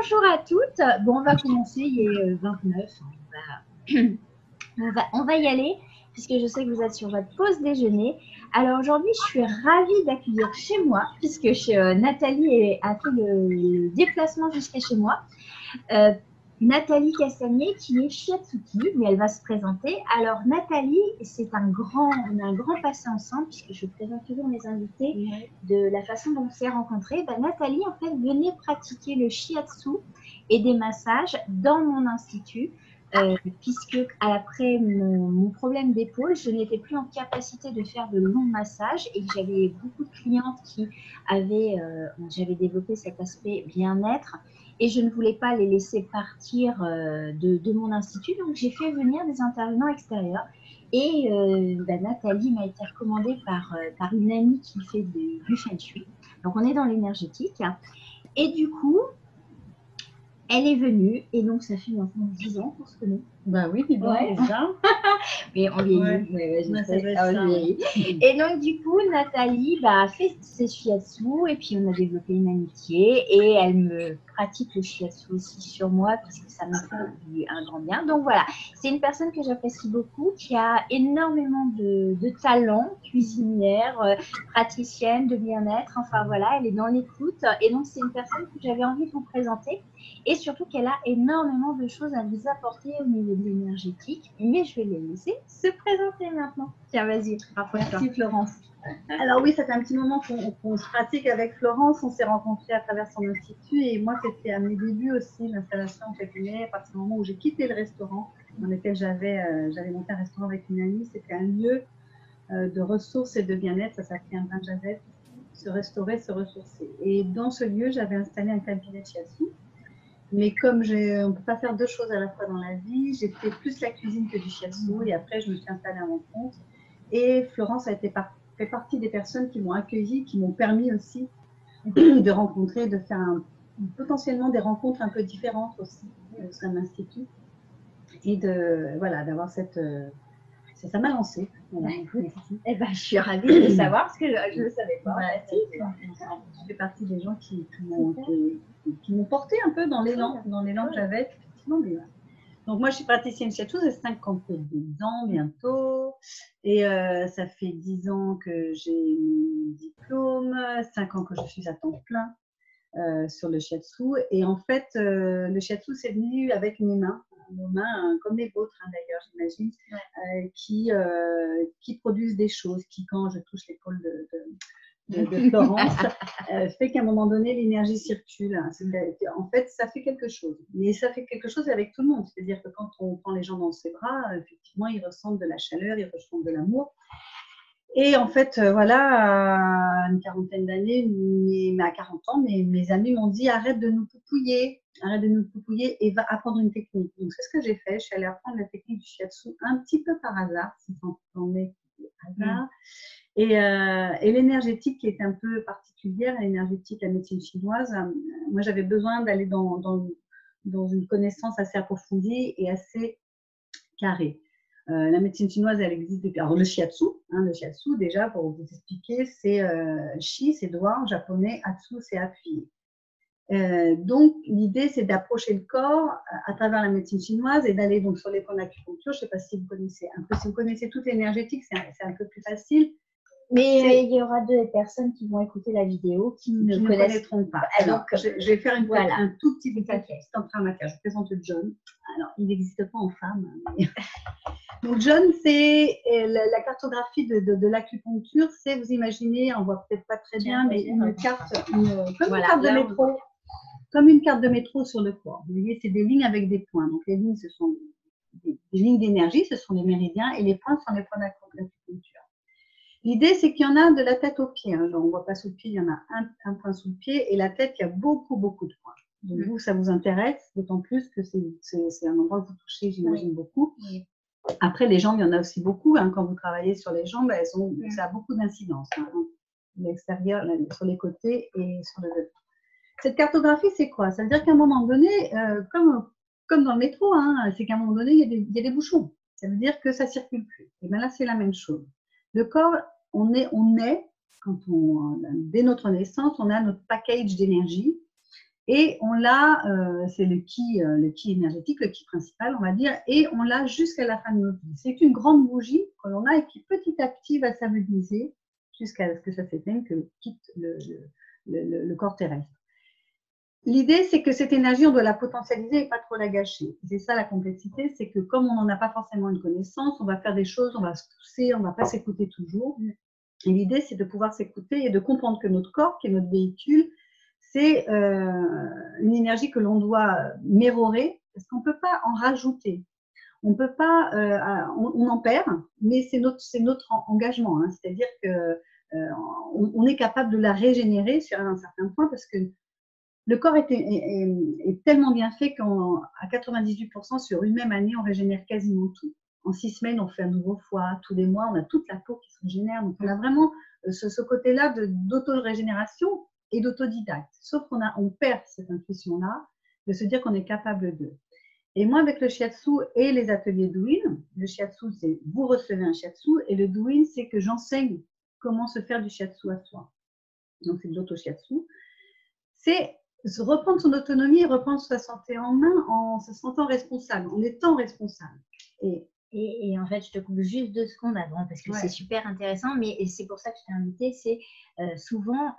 Bonjour à toutes. Bon, on va commencer, il est 29. On va y aller, puisque je sais que vous êtes sur votre pause déjeuner. Alors aujourd'hui, je suis ravie d'accueillir chez moi, puisque Nathalie a fait le déplacement jusqu'à chez moi. Nathalie Castagnier, qui est Shiatsuki, mais elle va se présenter. Alors Nathalie, on a un grand passé ensemble, puisque je présente toujours mes invités de la façon dont on s'est rencontrés. Nathalie, en fait, venait pratiquer le Shiatsu et des massages dans mon institut, puisque après mon problème d'épaule, je n'étais plus en capacité de faire de longs massages et que j'avais beaucoup de clientes qui j'avais développé cet aspect bien-être. Et je ne voulais pas les laisser partir de mon institut, donc j'ai fait venir des intervenants extérieurs. Et Nathalie m'a été recommandée par une amie qui fait du Feng Shui. Donc on est dans l'énergétique. Et du coup, elle est venue, et donc ça fait maintenant 10 ans qu'on se connaît. Bah oui, dis donc, déjà. Mais on vieillit. Et donc, du coup, Nathalie a fait ses shiatsu et puis on a développé une amitié et elle me pratique le shiatsu aussi sur moi parce que ça me fait un grand bien. Donc voilà, c'est une personne que j'apprécie beaucoup, qui a énormément de talent, cuisinière, praticienne de bien-être. Enfin voilà, elle est dans l'écoute et donc c'est une personne que j'avais envie de vous présenter et surtout qu'elle a énormément de choses à vous apporter au niveau de l'énergétique. Mais je vais les laisser se présenter maintenant. Tiens, vas-y, raconte-toi. Merci Florence. Alors oui, ça fait un petit moment qu'on se pratique avec Florence. On s'est rencontrés à travers son institut et moi, c'était à mes débuts aussi, l'installation au cabinet, à partir du moment où j'ai quitté le restaurant dans lequel j'avais monté un restaurant avec une amie. C'était un lieu de ressources et de bien-être. Ça s'appelait un bain de Jazette, se restaurer, se ressourcer. Et dans ce lieu, j'avais installé un cabinet de shiatsu. Mais comme on ne peut pas faire deux choses à la fois dans la vie, j'ai fait plus la cuisine que du shiatsu et après je me suis installée à mon compte. Et Florence fait partie des personnes qui m'ont accueillie, qui m'ont permis aussi de rencontrer, de faire potentiellement des rencontres un peu différentes aussi au sein de l'Institut. Et d'avoir cette... ça m'a lancée. Voilà. Je suis ravie de savoir parce que je ne le savais pas. Je fais partie des gens qui m'ont porté un peu dans l'élan que j'avais. Donc moi, je suis praticienne shiatsu, j'ai 52 ans bientôt. Et ça fait 10 ans que j'ai mon diplôme, 5 ans que je suis à temps plein sur le shiatsu. Et en fait, le shiatsu, c'est venu avec mes mains comme les vôtres d'ailleurs, j'imagine, qui produisent des choses, qui, quand je touche l'épaule de Florence, fait qu'à un moment donné, l'énergie circule. En fait, ça fait quelque chose. Mais ça fait quelque chose avec tout le monde. C'est-à-dire que quand on prend les gens dans ses bras, effectivement, ils ressentent de la chaleur, ils ressentent de l'amour. Et en fait, à une quarantaine d'années, à 40 ans, mes amis m'ont dit arrête de nous poupouiller et va apprendre une technique. Donc, c'est ce que j'ai fait. Je suis allée apprendre la technique du shiatsu un petit peu par hasard, si c'en est hasard. Et l'énergétique qui est un peu particulière, l'énergétique, la médecine chinoise, moi j'avais besoin d'aller dans une connaissance assez approfondie et assez carrée. La médecine chinoise, elle existe depuis. Alors le shiatsu, déjà pour vous expliquer, c'est shi, c'est doigt en japonais, atsu, c'est appuyer. Donc l'idée, c'est d'approcher le corps à travers la médecine chinoise et d'aller donc sur les points d'acupuncture. Je ne sais pas si vous connaissez un peu, si vous connaissez toute l'énergétique, c'est un peu plus facile. Mais il y aura deux personnes qui vont écouter la vidéo qui ne connaîtront pas. Alors, je vais faire un tout petit entrée en matière. Je présente John. Alors, il n'existe pas en femme. Mais... Donc, John, c'est la cartographie de l'acupuncture. C'est, vous imaginez, on ne voit peut-être pas très bien, mais une carte, comme une carte de métro. Comme une carte de métro sur le corps. Vous voyez, c'est des lignes avec des points. Donc, les lignes, ce sont des lignes d'énergie, ce sont les méridiens, et les points sont les points d'acupuncture. L'idée, c'est qu'il y en a de la tête aux pieds. On ne voit pas sous le pied, il y en a un point sous le pied. Et la tête, il y a beaucoup, beaucoup de points. Donc, vous, ça vous intéresse, d'autant plus que c'est un endroit que vous touchez, j'imagine, beaucoup. Oui. Après, les jambes, il y en a aussi beaucoup. Quand vous travaillez sur les jambes, ça a beaucoup d'incidence. L'extérieur, sur les côtés et sur le devant. Cette cartographie, c'est quoi? Ça veut dire qu'à un moment donné, comme dans le métro, c'est qu'à un moment donné, il y a des bouchons. Ça veut dire que ça ne circule plus. Et bien là, c'est la même chose. Le corps, dès notre naissance, on a notre package d'énergie. Et on l'a, c'est le ki énergétique, le ki principal, on va dire, et on l'a jusqu'à la fin de notre vie. C'est une grande bougie que l'on a et qui petit à petit va s'amenuiser jusqu'à ce que ça s'éteigne, que quitte le corps terrestre. L'idée, c'est que cette énergie, on doit la potentialiser et pas trop la gâcher. C'est ça la complexité, c'est que comme on n'en a pas forcément une connaissance, on va faire des choses, on va se pousser, on ne va pas s'écouter toujours. Et l'idée, c'est de pouvoir s'écouter et de comprendre que notre corps, qui est notre véhicule, c'est une énergie que l'on doit mérorer, parce qu'on ne peut pas en rajouter. On peut pas, on en perd, mais c'est notre engagement. Hein. C'est-à-dire qu'on est capable de la régénérer sur un certain point, parce que le corps est tellement bien fait qu'à 98% sur une même année, on régénère quasiment tout. En 6 semaines, on fait un nouveau foie. Tous les mois, on a toute la peau qui se régénère. Donc, on a vraiment ce côté-là d'auto-régénération et d'autodidacte. Sauf qu'on perd cette intuition-là de se dire qu'on est capable d'eux. Et moi, avec le shiatsu et les ateliers Douyin, le shiatsu, c'est vous recevez un shiatsu, et le Douyin, c'est que j'enseigne comment se faire du shiatsu à soi. Donc, c'est de l'auto-shiatsu. C'est reprendre son autonomie et reprendre sa santé en main en se sentant responsable, en étant responsable. Et en fait, je te coupe juste 2 secondes avant parce que c'est super intéressant, mais c'est pour ça que je t'ai invité. C'est souvent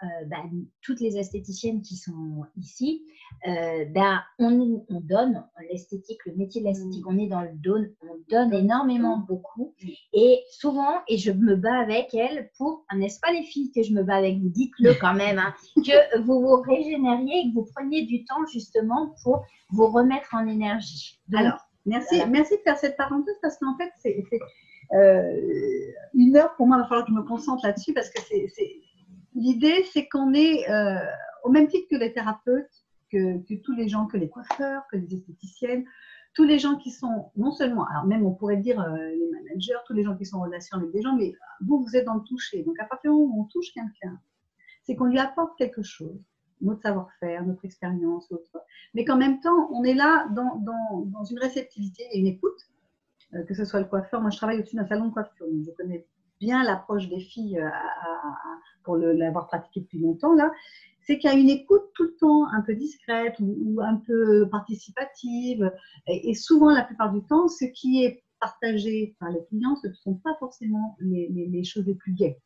toutes les esthéticiennes qui sont ici, on donne l'esthétique, le métier de l'esthétique, on est dans le don, on donne énormément beaucoup. Et souvent, et je me bats avec elles pour, n'est-ce pas les filles que je me bats avec vous, dites-le quand même, hein, que vous vous régénériez et que vous preniez du temps justement pour vous remettre en énergie. Donc, alors, merci de faire cette parenthèse parce qu'en fait, c'est 1 heure pour moi, il va falloir que je me concentre là-dessus parce que l'idée, c'est qu'on est au même titre que les thérapeutes, que tous les gens, que les coiffeurs, que les esthéticiennes, tous les gens qui sont, non seulement, alors même on pourrait dire les managers, tous les gens qui sont en relation avec des gens, mais vous êtes dans le toucher. Donc à partir du moment où on touche quelqu'un, c'est qu'on lui apporte quelque chose. Notre savoir-faire, notre expérience, mais qu'en même temps, on est là dans une réceptivité et une écoute, que ce soit le coiffeur. Moi, je travaille au-dessus d'un salon de coiffure, donc je connais bien l'approche des filles pour l'avoir pratiqué depuis longtemps, là. C'est qu'il y a une écoute tout le temps, un peu discrète ou un peu participative, et souvent, la plupart du temps, ce qui est partagé par les clients, ce ne sont pas forcément les choses les plus gaies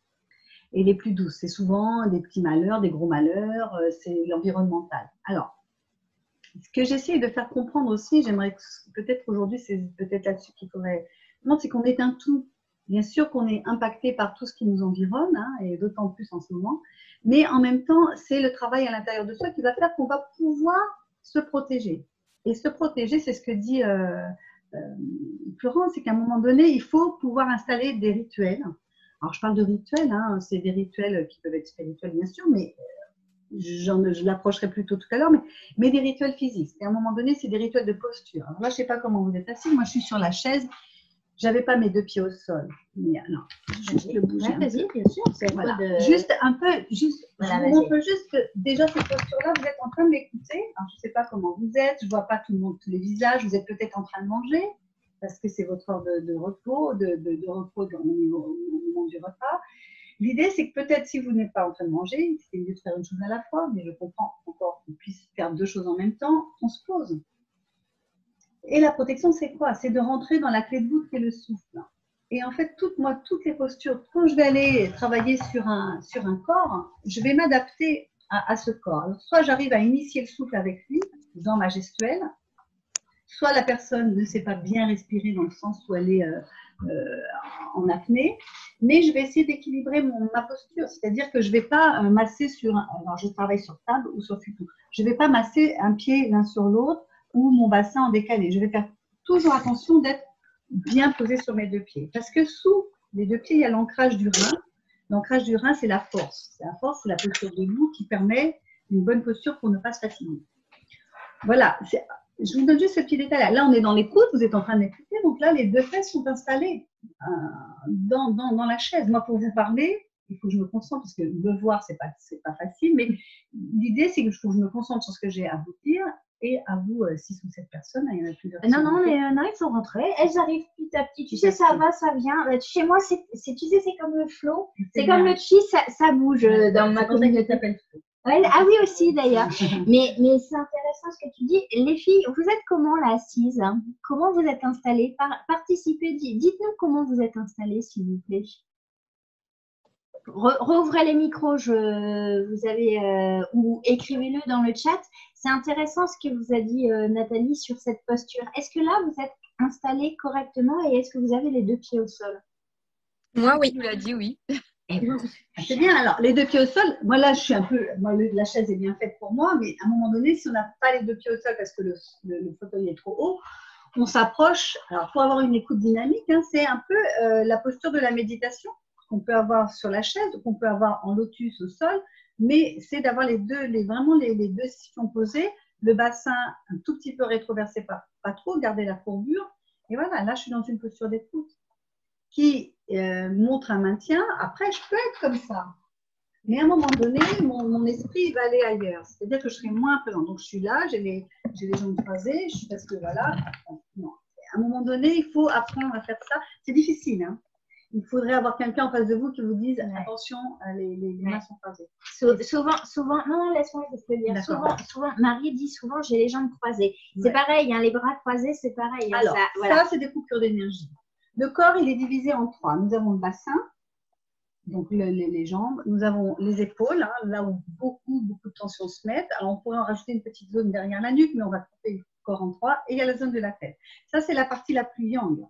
et les plus douces. C'est souvent des petits malheurs, des gros malheurs, c'est l'environnemental. Alors, ce que j'essaie de faire comprendre aussi, j'aimerais peut-être aujourd'hui, c'est peut-être là-dessus qu'il faudrait, c'est qu'on est un tout. Bien sûr qu'on est impacté par tout ce qui nous environne, hein, et d'autant plus en ce moment, mais en même temps, c'est le travail à l'intérieur de soi qui va faire qu'on va pouvoir se protéger. Et se protéger, c'est ce que dit Florence, c'est qu'à un moment donné, il faut pouvoir installer des rituels. Alors, je parle de rituels, hein, c'est des rituels qui peuvent être spirituels, bien sûr, mais je l'approcherai plutôt tout à l'heure, mais des rituels physiques. Et à un moment donné, c'est des rituels de posture. Alors là, je ne sais pas comment vous êtes assis. Moi, je suis sur la chaise. Je n'avais pas mes 2 pieds au sol. Mais alors, juste le bouger. Vas-y, bien sûr. Voilà. Juste un peu, voilà, je vous montre juste que déjà, cette posture-là, vous êtes en train de m'écouter. Alors, je ne sais pas comment vous êtes. Je ne vois pas tout le monde, tous les visages. Vous êtes peut-être en train de manger parce que c'est votre heure de repos, de repos au moment du repas. L'idée, c'est que peut-être si vous n'êtes pas en train de manger, c'est mieux de faire une chose à la fois, mais je comprends encore qu'on puisse faire 2 choses en même temps, on se pose. Et la protection, c'est quoi? C'est de rentrer dans la clé de voûte qui est le souffle. Et en fait, toutes les postures, quand je vais aller travailler sur un corps, je vais m'adapter à ce corps. Alors, soit j'arrive à initier le souffle avec lui, dans ma gestuelle, soit la personne ne sait pas bien respirer dans le sens où elle est en apnée, mais je vais essayer d'équilibrer ma posture, c'est-à-dire que je ne vais pas masser alors je travaille sur table ou sur futon, je ne vais pas masser un pied l'un sur l'autre ou mon bassin en décalé, je vais faire toujours attention d'être bien posé sur mes 2 pieds, parce que sous les 2 pieds, il y a l'ancrage du rein. L'ancrage du rein, c'est la force. C'est la force, c'est la posture debout qui permet une bonne posture pour ne pas se fatiguer. Voilà, je vous donne juste ce petit détail. Là, on est dans l'écoute, vous êtes en train d'écouter. Donc là, les 2 fesses sont installées dans la chaise. Moi, pour vous parler, il faut que je me concentre, parce que le voir, c'est pas facile. Mais l'idée, c'est que je me concentre sur ce que j'ai à vous dire. Et à vous, 6 ou 7 personnes, il y en a plusieurs. Non, il faut rentrer. Elles arrivent petit à petit. Tu sais, ça va, ça vient. Chez moi, tu sais, c'est comme le flow. C'est comme le chi, ça bouge dans ma communauté. Ouais, ah oui aussi d'ailleurs. Mais c'est intéressant ce que tu dis. Les filles, vous êtes comment là assises, hein? Comment vous êtes installées? Participez, dites-nous comment vous êtes installées, s'il vous plaît. Rouvrez les micros, vous avez, ou écrivez-le dans le chat. C'est intéressant ce que vous a dit Nathalie sur cette posture. Est-ce que là, vous êtes installée correctement et est-ce que vous avez les deux pieds au sol? Moi, oui. Tu l'as dit, oui. C'est bien. Alors, les deux pieds au sol, moi là, je suis un peu. Moi, la chaise est bien faite pour moi, mais à un moment donné, si on n'a pas les deux pieds au sol parce que le fauteuil est trop haut, on s'approche. Alors, pour avoir une écoute dynamique, hein, c'est un peu la posture de la méditation qu'on peut avoir sur la chaise, qu'on peut avoir en lotus au sol, mais c'est d'avoir vraiment les deux situations posées, le bassin un tout petit peu rétroversé, pas trop, garder la courbure. Et voilà, là, je suis dans une posture d'écoute qui montre un maintien. Après, je peux être comme ça. Mais à un moment donné, mon esprit va aller ailleurs. C'est-à-dire que je serai moins présente. Donc, je suis là, j'ai les jambes croisées, parce que voilà. Non. À un moment donné, il faut apprendre à faire ça. C'est difficile, hein. Il faudrait avoir quelqu'un en face de vous qui vous dise attention, les mains sont croisées. Souvent, non, laisse-moi te le dire. Souvent, Marie dit souvent j'ai les jambes croisées. C'est pareil, hein, les bras croisés, c'est pareil. Hein, alors, ça c'est des coupures d'énergie. Le corps, il est divisé en trois. Nous avons le bassin, donc les jambes. Nous avons les épaules, hein, là où beaucoup de tensions se mettent. Alors, on pourrait en rajouter une petite zone derrière la nuque, mais on va couper le corps en trois. Et il y a la zone de la tête. Ça, c'est la partie la plus yang.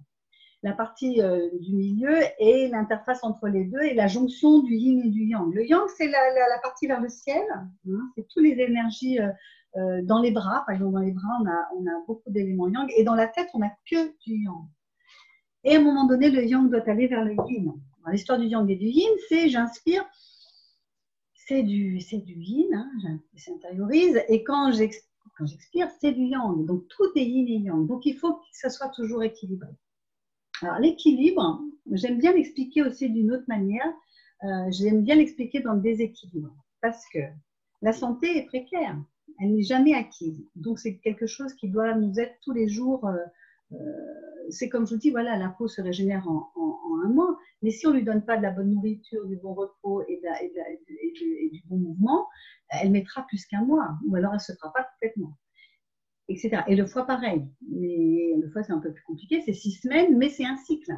La partie du milieu et l'interface entre les deux et la jonction du yin et du yang. Le yang, c'est la partie vers le ciel. Hein, c'est toutes les énergies dans les bras. Par exemple, dans les bras, on a beaucoup d'éléments yang. Et dans la tête, on n'a que du yang. Et à un moment donné, le yang doit aller vers le yin. L'histoire du yang et du yin, c'est j'inspire, c'est du yin, hein, j'intériorise, et quand j'expire, c'est du yang. Donc tout est yin et yang. Donc il faut que ça soit toujours équilibré. Alors l'équilibre, j'aime bien l'expliquer aussi d'une autre manière. J'aime bien l'expliquer dans le déséquilibre, parce que la santé est précaire, elle n'est jamais acquise. Donc c'est quelque chose qui doit nous être tous les jours. C'est comme je vous dis, voilà, la peau se régénère en un mois, mais si on ne lui donne pas de la bonne nourriture, du bon repos et du bon mouvement, elle mettra plus qu'un mois, ou alors elle ne se fera pas complètement, etc. Et le foie, pareil. Mais le foie, c'est un peu plus compliqué, c'est 6 semaines, mais c'est un cycle.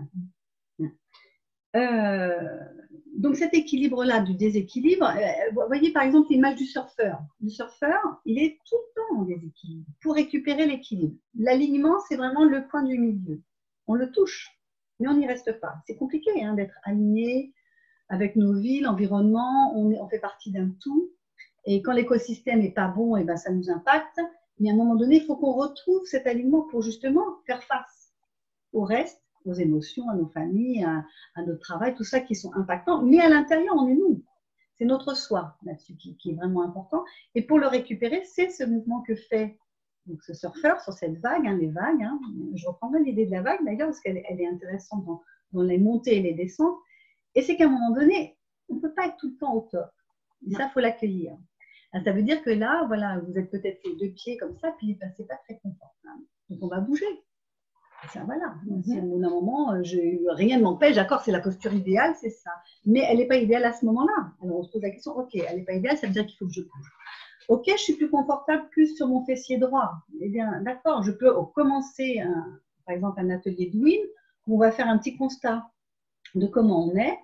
Donc cet équilibre-là du déséquilibre, vous voyez par exemple l'image du surfeur. Le surfeur, il est tout le temps en déséquilibre pour récupérer l'équilibre. L'alignement, c'est vraiment le point du milieu. On le touche, mais on n'y reste pas. C'est compliqué hein, d'être aligné avec nos vies, l'environnement, on fait partie d'un tout. Et quand l'écosystème n'est pas bon, et ben, ça nous impacte. Mais à un moment donné, il faut qu'on retrouve cet alignement pour justement faire face au reste, aux émotions, à nos familles, à notre travail, tout ça qui sont impactants. Mais à l'intérieur, on est nous. C'est notre soi là-dessus qui est vraiment important. Et pour le récupérer, c'est ce mouvement que fait donc, ce surfeur sur cette vague, hein, les vagues. Hein. Je reprendrai l'idée de la vague d'ailleurs, parce qu'elle est intéressante dans les montées et les descentes. Et c'est qu'à un moment donné, on ne peut pas être tout le temps au top. Et ça, il faut l'accueillir. Ça veut dire que là, voilà, vous êtes peut-être les deux pieds comme ça, puis ben, c'est pas très confortable. Donc on va bouger. Ça, voilà. Si au bout d'un moment, rien ne m'empêche, d'accord, c'est la posture idéale, c'est ça. Mais elle n'est pas idéale à ce moment-là. Alors on se pose la question, ok, elle n'est pas idéale, ça veut dire qu'il faut que je bouge. Ok, je suis plus confortable plus sur mon fessier droit. Eh bien, d'accord, je peux commencer, par exemple, un atelier d'Win où on va faire un petit constat de comment on est.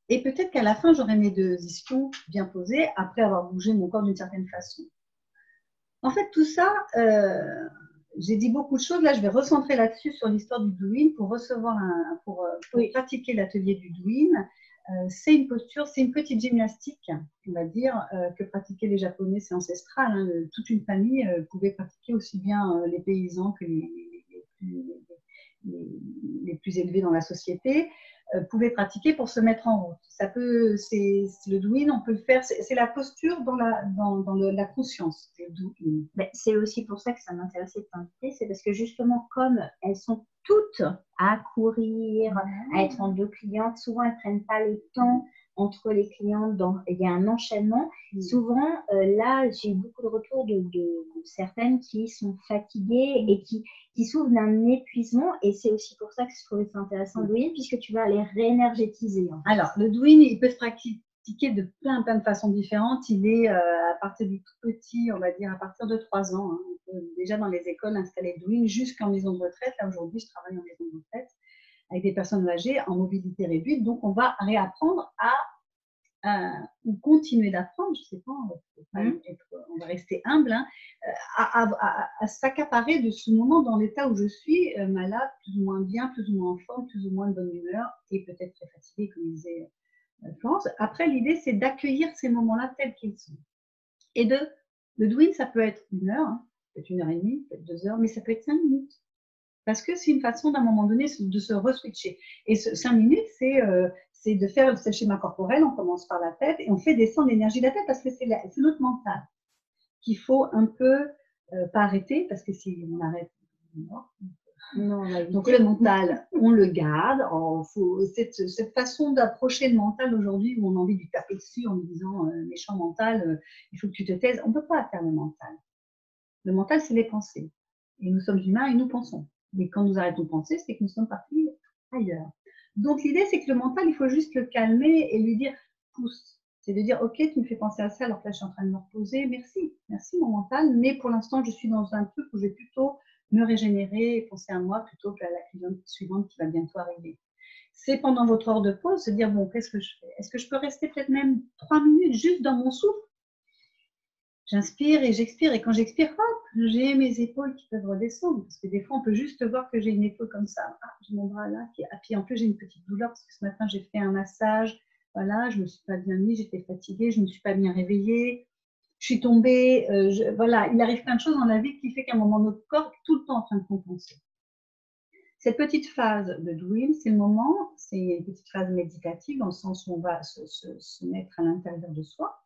Et peut-être qu'à la fin, j'aurai mes deux ischions bien posés après avoir bougé mon corps d'une certaine façon. En fait, tout ça, j'ai dit beaucoup de choses. Là, je vais recentrer là-dessus sur l'histoire du Douyin pour pratiquer l'atelier du Douyin. C'est une posture, c'est une petite gymnastique, on va dire, que pratiquaient les Japonais, c'est ancestral. Hein, toute une famille pouvait pratiquer aussi bien les paysans que les plus élevés dans la société. Pouvaient pratiquer pour se mettre en route. Ça peut, c'est le Douyin, on peut le faire. C'est la posture dans la conscience. Ben, c'est aussi pour ça que ça m'intéressait de t'inviter, c'est parce que justement, comme elles sont toutes à courir, à être en deux clientes, souvent elles ne prennent pas le temps entre les clientes, il y a un enchaînement. Souvent, là, j'ai eu beaucoup de retours de certaines qui sont fatiguées et qui souffrent d'un épuisement. Et c'est aussi pour ça que je trouvais ça intéressant, le Douyin, puisque tu vas les réénergétiser. Alors, le Douyin, il peut se pratiqué de plein de façons différentes. Il est à partir du tout petit, on va dire à partir de 3 ans. Hein. On peut déjà dans les écoles installer Douyin jusqu'en maison de retraite. Là aujourd'hui, je travaille en maison de retraite avec des personnes âgées en mobilité réduite. Donc, on va réapprendre ou continuer d'apprendre, je ne sais pas, on va rester humble, hein, à s'accaparer de ce moment dans l'état où je suis malade, plus ou moins bien, plus ou moins en forme, plus ou moins de bonne humeur et peut-être très fatiguée, comme disait Florence. Après, l'idée, c'est d'accueillir ces moments-là tels qu'ils sont. Et le Douyin, ça peut être 1 heure, hein, peut-être 1 heure et demie, peut-être 2 heures, mais ça peut être 5 minutes. Parce que c'est une façon d'un moment donné de se re-switcher. Et 5 minutes, c'est de faire le schéma corporel. On commence par la tête et on fait descendre l'énergie de la tête parce que c'est notre mental qu'il faut un peu pas arrêter parce que si on arrête, on est mort. Non, donc le mental, on le garde. Cette façon d'approcher le mental aujourd'hui où on a envie de lui taper dessus en lui disant méchant mental, il faut que tu te taises. On ne peut pas faire le mental. Le mental, c'est les pensées. Et nous sommes humains et nous pensons. Mais quand nous arrêtons de penser, c'est que nous sommes partis ailleurs. Donc l'idée, c'est que le mental, il faut juste le calmer et lui dire pousse. C'est de dire ok, tu me fais penser à ça alors que là je suis en train de me reposer. Merci, merci mon mental. Mais pour l'instant, je suis dans un truc où je vais plutôt me régénérer et penser à moi plutôt qu'à la cliente suivante qui va bientôt arriver. C'est pendant votre heure de pause se dire bon, qu'est-ce que je fais? Est-ce que je peux rester peut-être même 3 minutes juste dans mon souffle? J'inspire et j'expire. Et quand j'expire, hop, j'ai mes épaules qui peuvent redescendre. Parce que des fois, on peut juste voir que j'ai une épaule comme ça. Ah, j'ai mon bras là. Puis en plus, j'ai une petite douleur parce que ce matin, j'ai fait un massage. Voilà, je ne me suis pas bien mis, j'étais fatiguée, je ne me suis pas bien réveillée. Je suis tombée. Voilà, il arrive plein de choses dans la vie qui fait qu'à un moment, notre corps est tout le temps en train de compenser. Cette petite phase de Douyin, c'est le moment, c'est une petite phase méditative dans le sens où on va se mettre à l'intérieur de soi.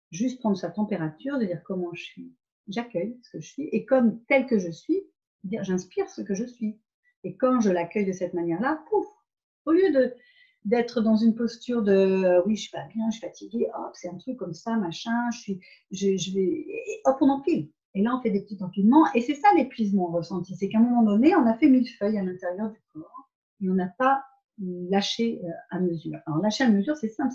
Juste prendre sa température, de dire comment je suis. J'accueille ce que je suis. Et comme tel que je suis, dire j'inspire ce que je suis. Et quand je l'accueille de cette manière-là, pouf, au lieu d'être dans une posture de oui, je suis pas bien, je suis fatiguée, hop, c'est un truc comme ça, machin, je vais, et hop, on empile. Et là, on fait des petits empilements. Et c'est ça l'épuisement ressenti. C'est qu'à un moment donné, on a fait 1000 feuilles à l'intérieur du corps et on n'a pas lâché à mesure. Alors, lâcher à mesure, c'est simple,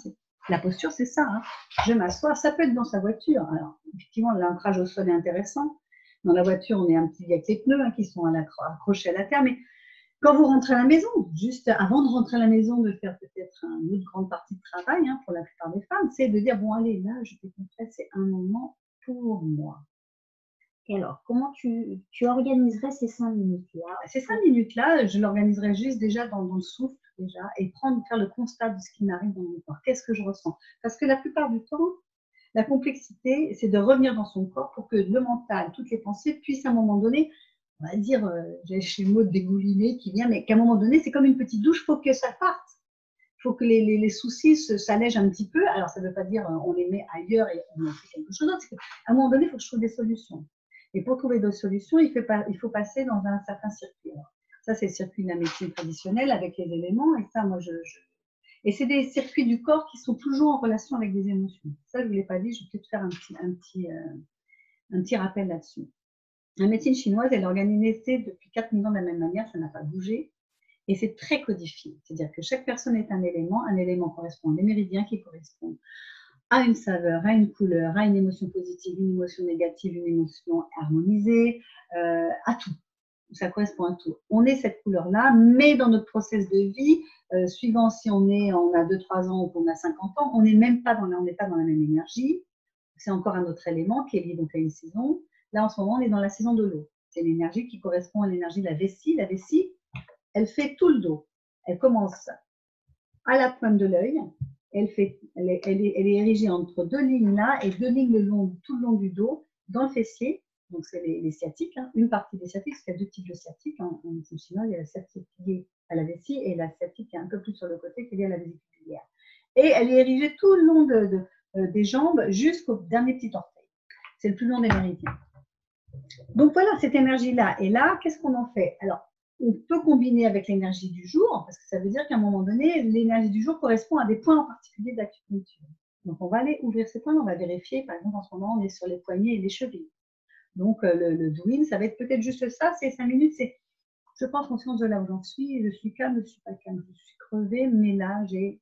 la posture, c'est ça. Hein. Je m'assois. Ça peut être dans sa voiture. Alors, effectivement, l'ancrage au sol est intéressant. Dans la voiture, on est un petit avec les pneus hein, qui sont accrochés à la terre. Mais quand vous rentrez à la maison, juste avant de rentrer à la maison, de faire peut-être une autre grande partie de travail hein, pour la plupart des femmes, c'est de dire bon, allez, là, je décompresse, c'est un moment pour moi. Et alors, comment tu organiserais ces 5 minutes-là? Ces 5 minutes-là, je l'organiserais juste déjà dans le souffle déjà et faire le constat de ce qui m'arrive dans mon corps. Qu'est-ce que je ressens? Parce que la plupart du temps, la complexité, c'est de revenir dans son corps pour que le mental, toutes les pensées puissent à un moment donné, on va dire, j'ai le mot de dégouliner qui vient, mais qu'à un moment donné, c'est comme une petite douche, il faut que ça parte. Il faut que les soucis s'allègent un petit peu. Alors, ça ne veut pas dire on les met ailleurs et on en fait quelque chose d'autre. À un moment donné, il faut que je trouve des solutions. Et pour trouver d'autres solutions, il faut passer dans un certain circuit. Alors, ça, c'est le circuit de la médecine traditionnelle avec les éléments. Et ça, moi, et c'est des circuits du corps qui sont toujours en relation avec des émotions. Ça, je ne vous l'ai pas dit, je vais peut-être faire un petit rappel là-dessus. La médecine chinoise, elle est organisée depuis 4000 ans de la même manière, ça n'a pas bougé. Et c'est très codifié. C'est-à-dire que chaque personne est un élément correspond à des méridiens qui correspondent à une saveur, à une couleur, à une émotion positive, une émotion négative, une émotion harmonisée, à tout. Ça correspond à tout. On est cette couleur-là, mais dans notre process de vie, suivant si on a 2-3 ans ou qu'on a 50 ans, on n'est pas dans la même énergie. C'est encore un autre élément qui est lié donc à une saison. Là, en ce moment, on est dans la saison de l'eau. C'est l'énergie qui correspond à l'énergie de la vessie. La vessie, elle fait tout le dos. Elle commence à la pointe de l'œil. Elle est érigée entre 2 lignes là et 2 lignes tout le long du dos, dans le fessier. Donc, c'est les sciatiques. Hein. Une partie des sciatiques, parce qu'il y a 2 types de sciatiques. En médecine chinoise, il y a la sciatique liée à la vessie et la sciatique qui est un peu plus sur le côté, qui est liée à la vésicule biliaire. Et elle est érigée tout le long des jambes jusqu'au dernier petit orteil. C'est le plus long des méridiens. Donc, voilà cette énergie-là. Et là, qu'est-ce qu'on en fait? Alors, on peut combiner avec l'énergie du jour, parce que ça veut dire qu'à un moment donné, l'énergie du jour correspond à des points en particulier d'acupuncture. Donc, on va aller ouvrir ces points, on va vérifier. Par exemple, en ce moment, on est sur les poignets et les chevilles. Donc, le Douyin, ça va être peut-être juste ça, c'est 5 minutes, c'est je prends conscience de là où j'en suis, je suis calme, je ne suis pas calme, je suis crevée, mais là, j'ai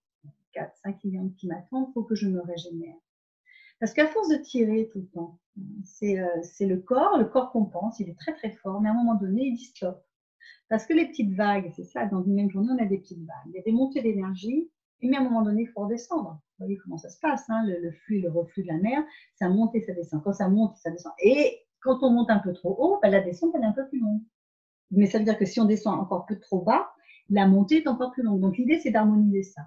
4, 5 clientes qui m'attendent, il faut que je me régénère. Parce qu'à force de tirer tout le temps, c'est le corps compense, il est très très fort, mais à un moment donné, il dit stop. Parce que les petites vagues, c'est ça, dans une même journée, on a des petites vagues. Il y a des montées d'énergie, mais à un moment donné, il faut redescendre. Vous voyez comment ça se passe, hein, le flux et le reflux de la mer, ça monte et ça descend. Quand ça monte, ça descend. Et quand on monte un peu trop haut, ben, la descente, elle est un peu plus longue. Mais ça veut dire que si on descend encore peu trop bas, la montée est encore plus longue. Donc l'idée, c'est d'harmoniser ça.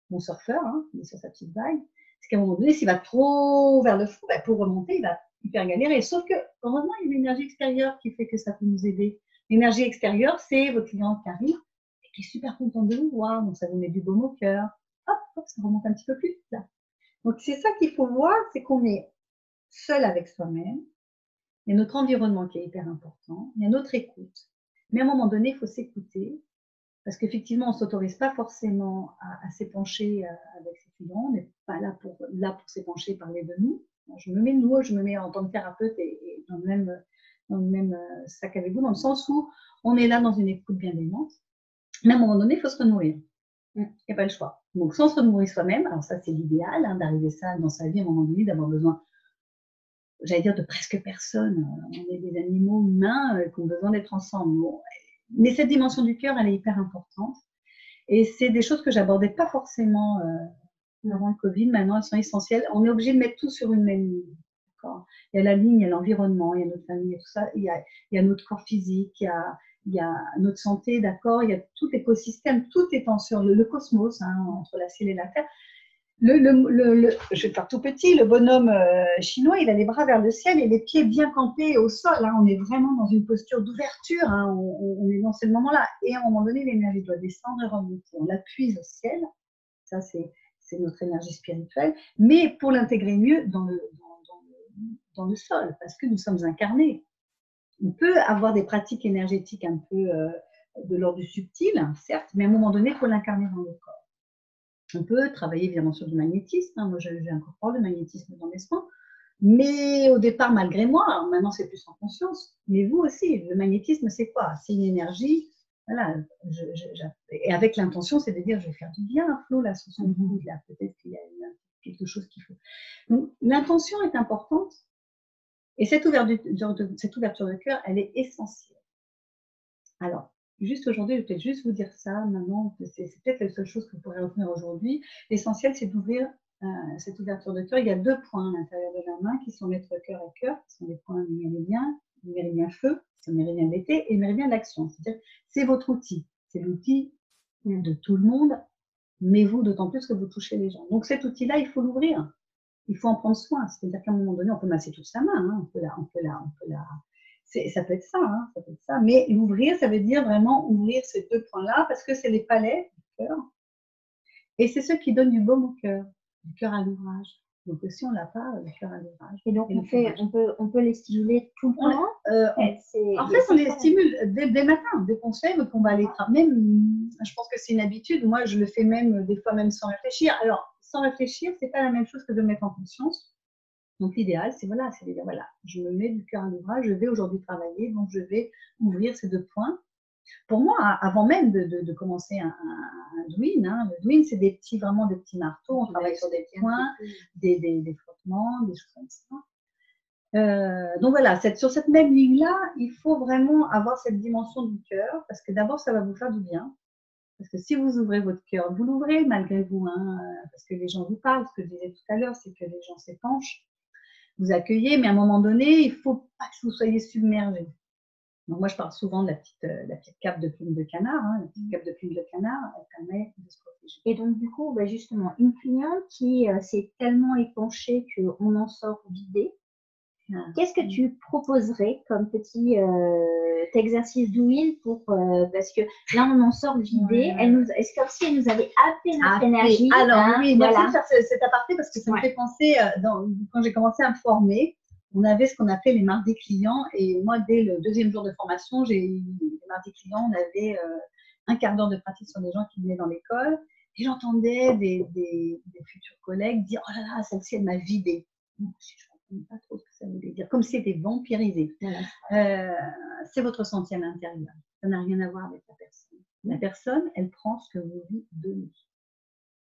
Mon surfeur, hein, il est sur sa petite vague, c'est qu'à un moment donné, s'il va trop vers le fond, ben, pour remonter, il va hyper galérer. Sauf que, heureusement, il y a une énergie extérieure qui fait que ça peut nous aider. L'énergie extérieure, c'est votre client qui arrive et qui est super contente de vous voir. Donc, ça vous met du baume au cœur. Hop, hop, ça remonte un petit peu plus vite, là. Donc, c'est ça qu'il faut voir, c'est qu'on est seul avec soi-même. Il y a notre environnement qui est hyper important. Il y a notre écoute. Mais à un moment donné, il faut s'écouter. Parce qu'effectivement, on ne s'autorise pas forcément à s'épancher avec ses clients. On n'est pas là pour s'épancher, parler de nous. Je me mets nous, je me mets en tant que thérapeute et dans le même sac avec vous, dans le sens où on est là dans une écoute bienveillante. Mais à un moment donné, il faut se renourrir. Il n'y a pas le choix. Donc, sans se renourrir soi-même, alors ça, c'est l'idéal, hein, d'arriver ça dans sa vie à un moment donné, d'avoir besoin, j'allais dire, de presque personne. On est des animaux humains qui ont besoin d'être ensemble. Bon, mais cette dimension du cœur, elle est hyper importante. Et c'est des choses que j'abordais pas forcément avant le Covid. Maintenant, elles sont essentielles. On est obligé de mettre tout sur une même ligne. Il y a la ligne, il y a l'environnement, il y a notre famille, il y a tout ça. Il y a notre corps physique, il y a notre santé, d'accord. Il y a tout l'écosystème, tout étant sur le cosmos, hein, entre la ciel et la terre. Je vais faire tout petit, le bonhomme chinois, il a les bras vers le ciel et les pieds bien campés au sol. Hein. On est vraiment dans une posture d'ouverture. Hein. On est dans ce moment-là. Et à un moment donné, l'énergie doit descendre et remonter. On l'appuie au ciel. Ça, c'est notre énergie spirituelle. Mais pour l'intégrer mieux dans le sol, parce que nous sommes incarnés. On peut avoir des pratiques énergétiques un peu de l'ordre du subtil, certes, mais à un moment donné, il faut l'incarner dans le corps. On peut travailler évidemment sur du magnétisme. Hein. Moi, j'ai incorporé le magnétisme dans mes soins. Mais au départ, malgré moi, alors maintenant c'est plus en conscience. Mais vous aussi, le magnétisme, c'est quoi? C'est une énergie. Voilà. Et avec l'intention, c'est de dire, je vais faire du bien, Flo, là, sur son bout, là. Peut-être qu'il y a quelque chose qu'il faut. Donc, l'intention est importante. Et cette ouverture de cœur, elle est essentielle. Alors, juste aujourd'hui, je vais peut-être juste vous dire ça. Maintenant, c'est peut-être la seule chose que vous pourrez retenir aujourd'hui. L'essentiel, c'est d'ouvrir cette ouverture de cœur. Il y a 2 points à l'intérieur de la main qui sont notre cœur et cœur, qui sont les points du méridien, le méridien feu, c'est le méridien d'été, et le méridien d'action. C'est-à-dire, c'est votre outil. C'est l'outil de tout le monde, mais vous, d'autant plus que vous touchez les gens. Donc, cet outil-là, il faut l'ouvrir. Il faut en prendre soin. C'est-à-dire qu'à un moment donné, on peut masser toute sa main. Hein. On peut la ça peut être ça, hein, ça peut être ça. Mais l'ouvrir, ça veut dire vraiment ouvrir ces 2 points-là, parce que c'est les palais du cœur. Et c'est ceux qui donnent du baume au cœur, du cœur à l'ouvrage. Donc si on l'a pas, le cœur à l'ouvrage. Et donc on peut les stimuler tout le temps. En fait, on les stimule dès le matin, dès qu'on se lève, qu'on va aller travailler. Même, je pense que c'est une habitude. Moi, je le fais même des fois même sans réfléchir. Alors, sans réfléchir, c'est pas la même chose que de mettre en conscience. Donc l'idéal, c'est de dire voilà, je me mets du cœur à l'ouvrage, je vais aujourd'hui travailler, donc je vais ouvrir ces 2 points. Pour moi, avant même de commencer un Douyin, hein, le Douyin, c'est vraiment des petits marteaux, on travaille sur des points, des frottements, des choses comme ça. Donc voilà, sur cette même ligne-là, il faut vraiment avoir cette dimension du cœur, parce que d'abord, ça va vous faire du bien. Parce que si vous ouvrez votre cœur, vous l'ouvrez malgré vous, hein, parce que les gens vous parlent. Ce que je disais tout à l'heure, c'est que les gens s'épanchent. Vous accueillez, mais à un moment donné, il ne faut pas que vous soyez submergé. Donc moi, je parle souvent de la petite cape de plume de canard. Hein. La petite cape de plume de canard, elle permet de se protéger. Et donc, du coup, justement, une cliente qui s'est tellement épanchée qu'on en sort vidé, qu'est-ce que tu proposerais comme petit exercice Douyin pour parce que là on en sort vidé, est-ce comme si elle nous avait happé notre énergie. Alors oui, merci de faire cet aparté parce que ça me fait penser quand j'ai commencé à me former, on avait ce qu'on appelait les mardis clients et moi dès le 2e jour de formation, les mardis clients, on avait un quart d'heure de pratique sur des gens qui venaient dans l'école et j'entendais des futurs collègues dire oh là là, celle-ci elle m'a vidé. Je ne sais pas trop ce que ça voulait dire, comme si c'était vampirisé. C'est votre sentier à l'intérieur. Ça n'a rien à voir avec la personne. La personne, elle prend ce que vous lui donnez.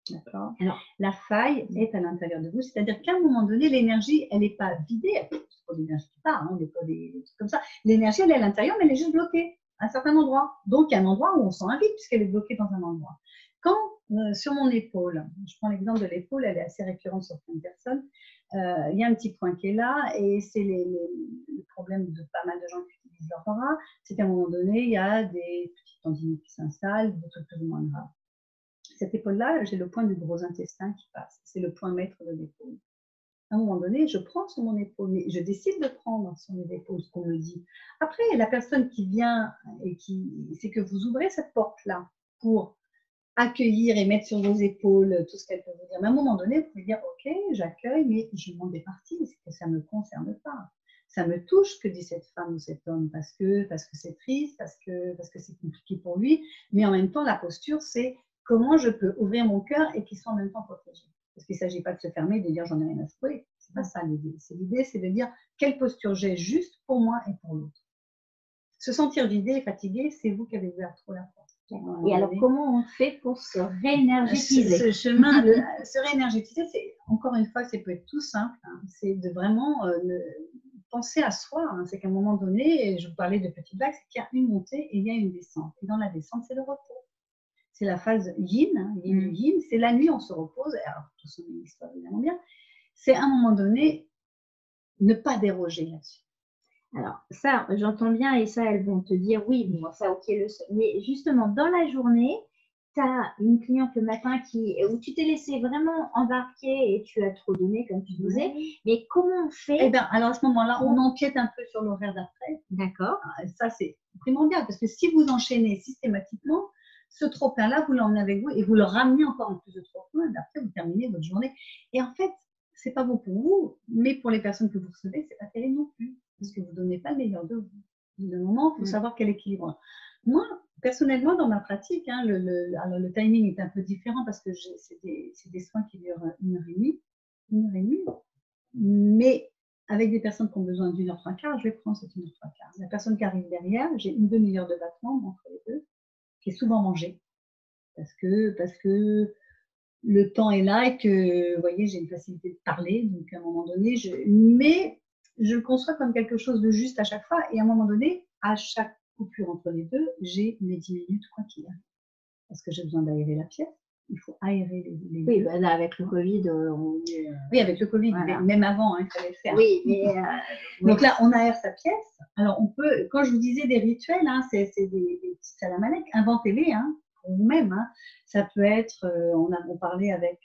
D'accord. Alors, la faille est à l'intérieur de vous, c'est-à-dire qu'à un moment donné, l'énergie, elle n'est pas vidée, c'est pas l'énergie qui part, hein, pas des trucs comme ça. L'énergie, elle est à l'intérieur, mais elle est juste bloquée à un certain endroit. Donc, il y a un endroit où on sent un vide puisqu'elle est bloquée dans un endroit. Quand sur mon épaule, je prends l'exemple de l'épaule, elle est assez récurrente sur plein de personnes, il y a un petit point qui est là et c'est le problème de pas mal de gens qui utilisent leur bras, c'est qu'à un moment donné, il y a des petites tendinites qui s'installent, des trucs plus ou moins graves. Cette épaule-là, j'ai le point du gros intestin qui passe. C'est le point maître de l'épaule. À un moment donné, je prends sur mon épaule, mais je décide de prendre sur mes épaules ce qu'on me dit. Après, la personne qui vient et c'est que vous ouvrez cette porte-là pour accueillir et mettre sur vos épaules tout ce qu'elle peut vous dire. Mais à un moment donné, vous pouvez dire, ok, j'accueille, mais je m'en départis, c'est que ça ne me concerne pas. Ça me touche que dit cette femme ou cet homme parce que c'est triste, parce que c'est compliqué pour lui. Mais en même temps, la posture, c'est comment je peux ouvrir mon cœur et qu'il soit en même temps protégé. Parce qu'il ne s'agit pas de se fermer et de dire j'en ai rien à secouer. C'est pas ça l'idée. L'idée, c'est de dire quelle posture j'ai juste pour moi et pour l'autre. Se sentir vidé et fatigué, c'est vous qui avez ouvert trop la porte. Et alors, comment on fait pour se réénergétiser? Ce chemin, se réénergétiser, c'est encore une fois, ça peut être tout simple. Hein, c'est de vraiment penser à soi. Hein, c'est qu'à un moment donné, je vous parlais de petites vagues, c'est qu'il y a une montée et il y a une descente. Et dans la descente, c'est le repos. C'est la phase yin, hein, yin, c'est la nuit, on se repose. Alors, tout ça, une histoire évidemment bien. C'est à un moment donné, ne pas déroger là-dessus. Alors, ça, j'entends bien, et ça, elles vont te dire oui, bon, ça, ok, mais justement, dans la journée, tu as une cliente le matin où tu t'es laissé vraiment embarquer et tu as trop donné, comme tu disais, mais comment on fait? Eh bien, alors à ce moment-là, on empiète un peu sur l'horaire d'après. D'accord. Ça, c'est primordial, parce que si vous enchaînez systématiquement, ce trop-plein-là, vous l'emmenez avec vous et vous le ramenez encore en plus de trop-plein, et après, vous terminez votre journée. Et en fait, c'est pas bon pour vous, mais pour les personnes que vous recevez, c'est pas terrible non plus, parce que vous ne donnez pas le meilleur de vous. De moment, il faut savoir quel équilibre. Moi, personnellement, dans ma pratique, hein, alors le timing est un peu différent parce que c'est des soins qui durent 1h30, 1h30, mais avec des personnes qui ont besoin d'1h15, je vais prendre cette 1h15. La personne qui arrive derrière, j'ai une demi-heure de battement entre les deux, qui est souvent mangée, parce que le temps est là et que, vous voyez, j'ai une facilité de parler, donc à un moment donné, mais je le conçois comme quelque chose de juste à chaque fois, et à un moment donné, à chaque coupure entre les deux, j'ai mes 10 minutes quoi qu'il arrive. Parce que j'ai besoin d'aérer la pièce, il faut aérer les oui, bah là, avec le Covid, oui, avec le Covid, voilà. Même avant, hein, il fallait le faire. Oui, mais donc là, on aère sa pièce. Alors, on peut, quand je vous disais des rituels, hein, c'est des petits salamalek, inventez-les, hein, pour vous-même. Hein. Ça peut être, on parlait avec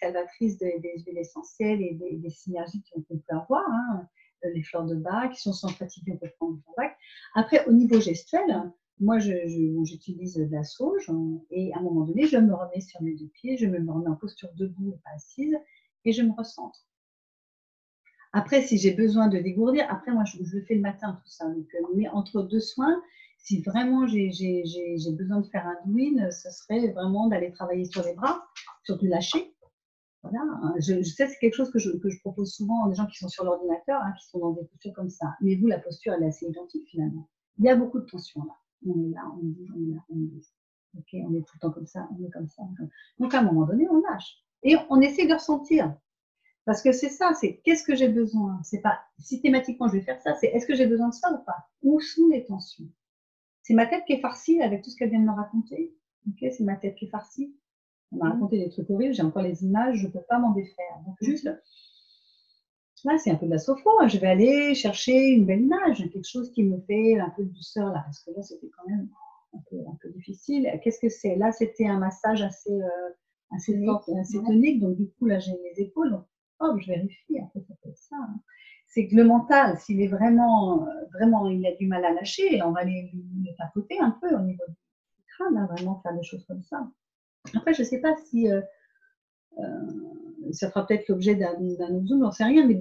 Salvatrice des huiles essentielles et des synergies qu'on peut avoir. Hein, les fleurs de bac, si on se sent fatigué, on peut prendre des fleurs de bac. Après, au niveau gestuel, moi, j'utilise de la sauge et à un moment donné, je me remets sur mes deux pieds, je me remets en posture debout et pas assise et je me recentre. Après, si j'ai besoin de dégourdir, après, moi, je le fais le matin, tout ça. Donc, mais entre deux soins, si vraiment j'ai besoin de faire un douine, ce serait vraiment d'aller travailler sur les bras, sur du lâcher. Voilà. Je sais, c'est quelque chose que je propose souvent aux gens qui sont sur l'ordinateur, hein, qui sont dans des postures comme ça. Mais vous, la posture, elle est assez identique finalement. Il y a beaucoup de tension là. On est là, on bouge, on est là, on bouge. Okay, on est tout le temps comme ça, on est comme ça. Donc à un moment donné, on lâche. Et on essaie de ressentir. Parce que c'est ça, c'est qu'est-ce que j'ai besoin. C'est pas systématiquement je vais faire ça, c'est est-ce que j'ai besoin de ça ou pas. Où sont les tensions? C'est ma tête qui est farcie avec tout ce qu'elle vient de me raconter. Okay, c'est ma tête qui est farcie. On m'a raconté des trucs horribles, j'ai encore les images, je ne peux pas m'en défaire. Donc juste, là c'est un peu de la sophro, je vais aller chercher une belle image, quelque chose qui me fait un peu de douceur là, parce que là c'était quand même un peu difficile. Qu'est-ce que c'est? Là c'était un massage assez fort, assez tonique, donc du coup là j'ai mes épaules, donc hop, je vérifie, après ça peut être ça. Hein. C'est que le mental, s'il est vraiment, il a du mal à lâcher, on va aller le tapoter un peu au niveau du crâne, hein, vraiment faire des choses comme ça. Après, je ne sais pas si ça fera peut-être l'objet d'un autre zoom, j'en sais rien, mais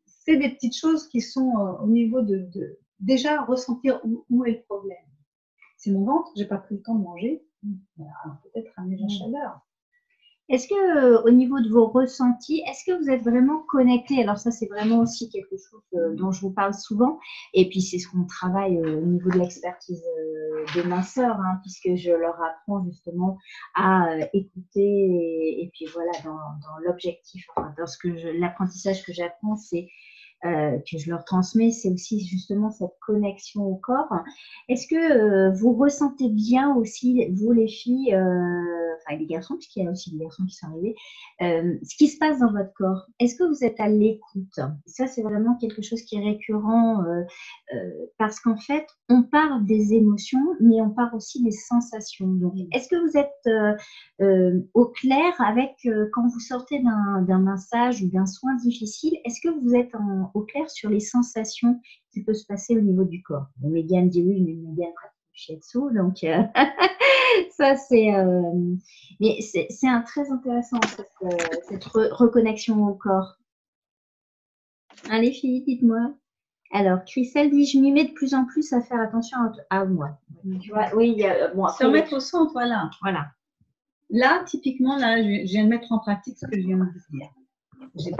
c'est des petites choses qui sont au niveau de déjà ressentir où est le problème. C'est mon ventre, je n'ai pas pris le temps de manger. Voilà, alors peut-être ramener la chaleur. Est-ce que au niveau de vos ressentis, est-ce que vous êtes vraiment connecté? Alors ça, c'est vraiment aussi quelque chose dont je vous parle souvent. Et puis c'est ce qu'on travaille au niveau de l'expertise de ma sœur, hein, puisque je leur apprends justement à écouter. Et puis voilà, dans l'objectif, enfin, dans l'apprentissage que j'apprends, c'est que je leur transmets, c'est aussi justement cette connexion au corps. Est-ce que vous ressentez bien aussi, vous les filles, enfin les garçons, puisqu'il y a aussi des garçons qui sont arrivés, ce qui se passe dans votre corps? Est-ce que vous êtes à l'écoute? Ça, c'est vraiment quelque chose qui est récurrent parce qu'en fait, on parle des émotions, mais on parle aussi des sensations. Donc, est-ce que vous êtes au clair avec quand vous sortez d'un massage ou d'un soin difficile, est-ce que vous êtes au clair sur les sensations qui peuvent se passer au niveau du corps? Bon, Mégane dit oui, mais Mégane pratique le shiatsu, donc ça mais c'est très intéressant cette reconnexion au corps. Hein, les filles, dites-moi. Alors, Christelle dit, je m'y mets de plus en plus à faire attention à moi. Tu vois, oui, il y a bon, Se remettre au centre, voilà. Voilà. Là, typiquement, là, je viens de mettre en pratique ce que je viens de dire.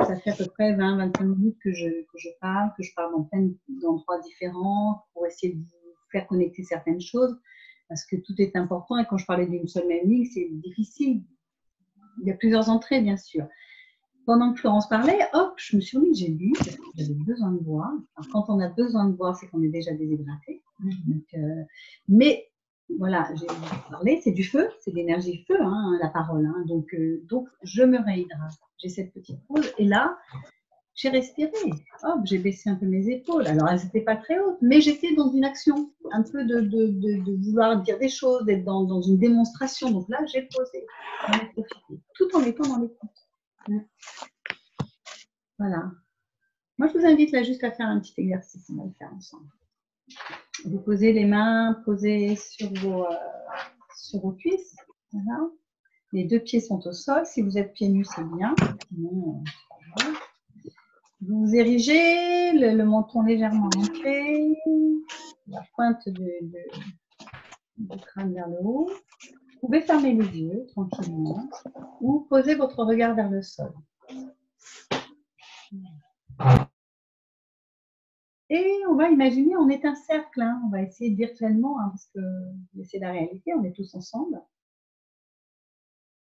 Ça fait à peu près 20-25 minutes que je parle dans plein d'endroits différents pour essayer de vous faire connecter certaines choses, parce que tout est important. Et quand je parlais d'une seule même ligne, c'est difficile. Il y a plusieurs entrées, bien sûr. Pendant que Florence parlait, hop, je me suis remise, j'ai lu, parce que j'avais besoin de boire. Alors, quand on a besoin de boire, c'est qu'on est déjà déshydraté. Donc, mais voilà, j'ai parlé, c'est du feu, c'est de l'énergie feu, hein, la parole. Hein, donc, je me réhydrate. J'ai cette petite pause. Et là, j'ai respiré. Hop, j'ai baissé un peu mes épaules. Alors, elles n'étaient pas très hautes, mais j'étais dans une action, un peu de vouloir dire des choses, d'être dans une démonstration. Donc là, j'ai posé, j'en ai profité, tout en étant dans l'écoute. Voilà. Moi, je vous invite là juste à faire un petit exercice. On va le faire ensemble. Vous posez les mains posées sur vos cuisses. Voilà. Les deux pieds sont au sol. Si vous êtes pieds nus, c'est bien. Sinon, vous érigez, le menton légèrement ancré, la pointe du crâne vers le haut. Vous pouvez fermer les yeux tranquillement ou poser votre regard vers le sol. Et on va imaginer, on est un cercle, hein. On va essayer virtuellement, hein, parce que c'est la réalité, on est tous ensemble.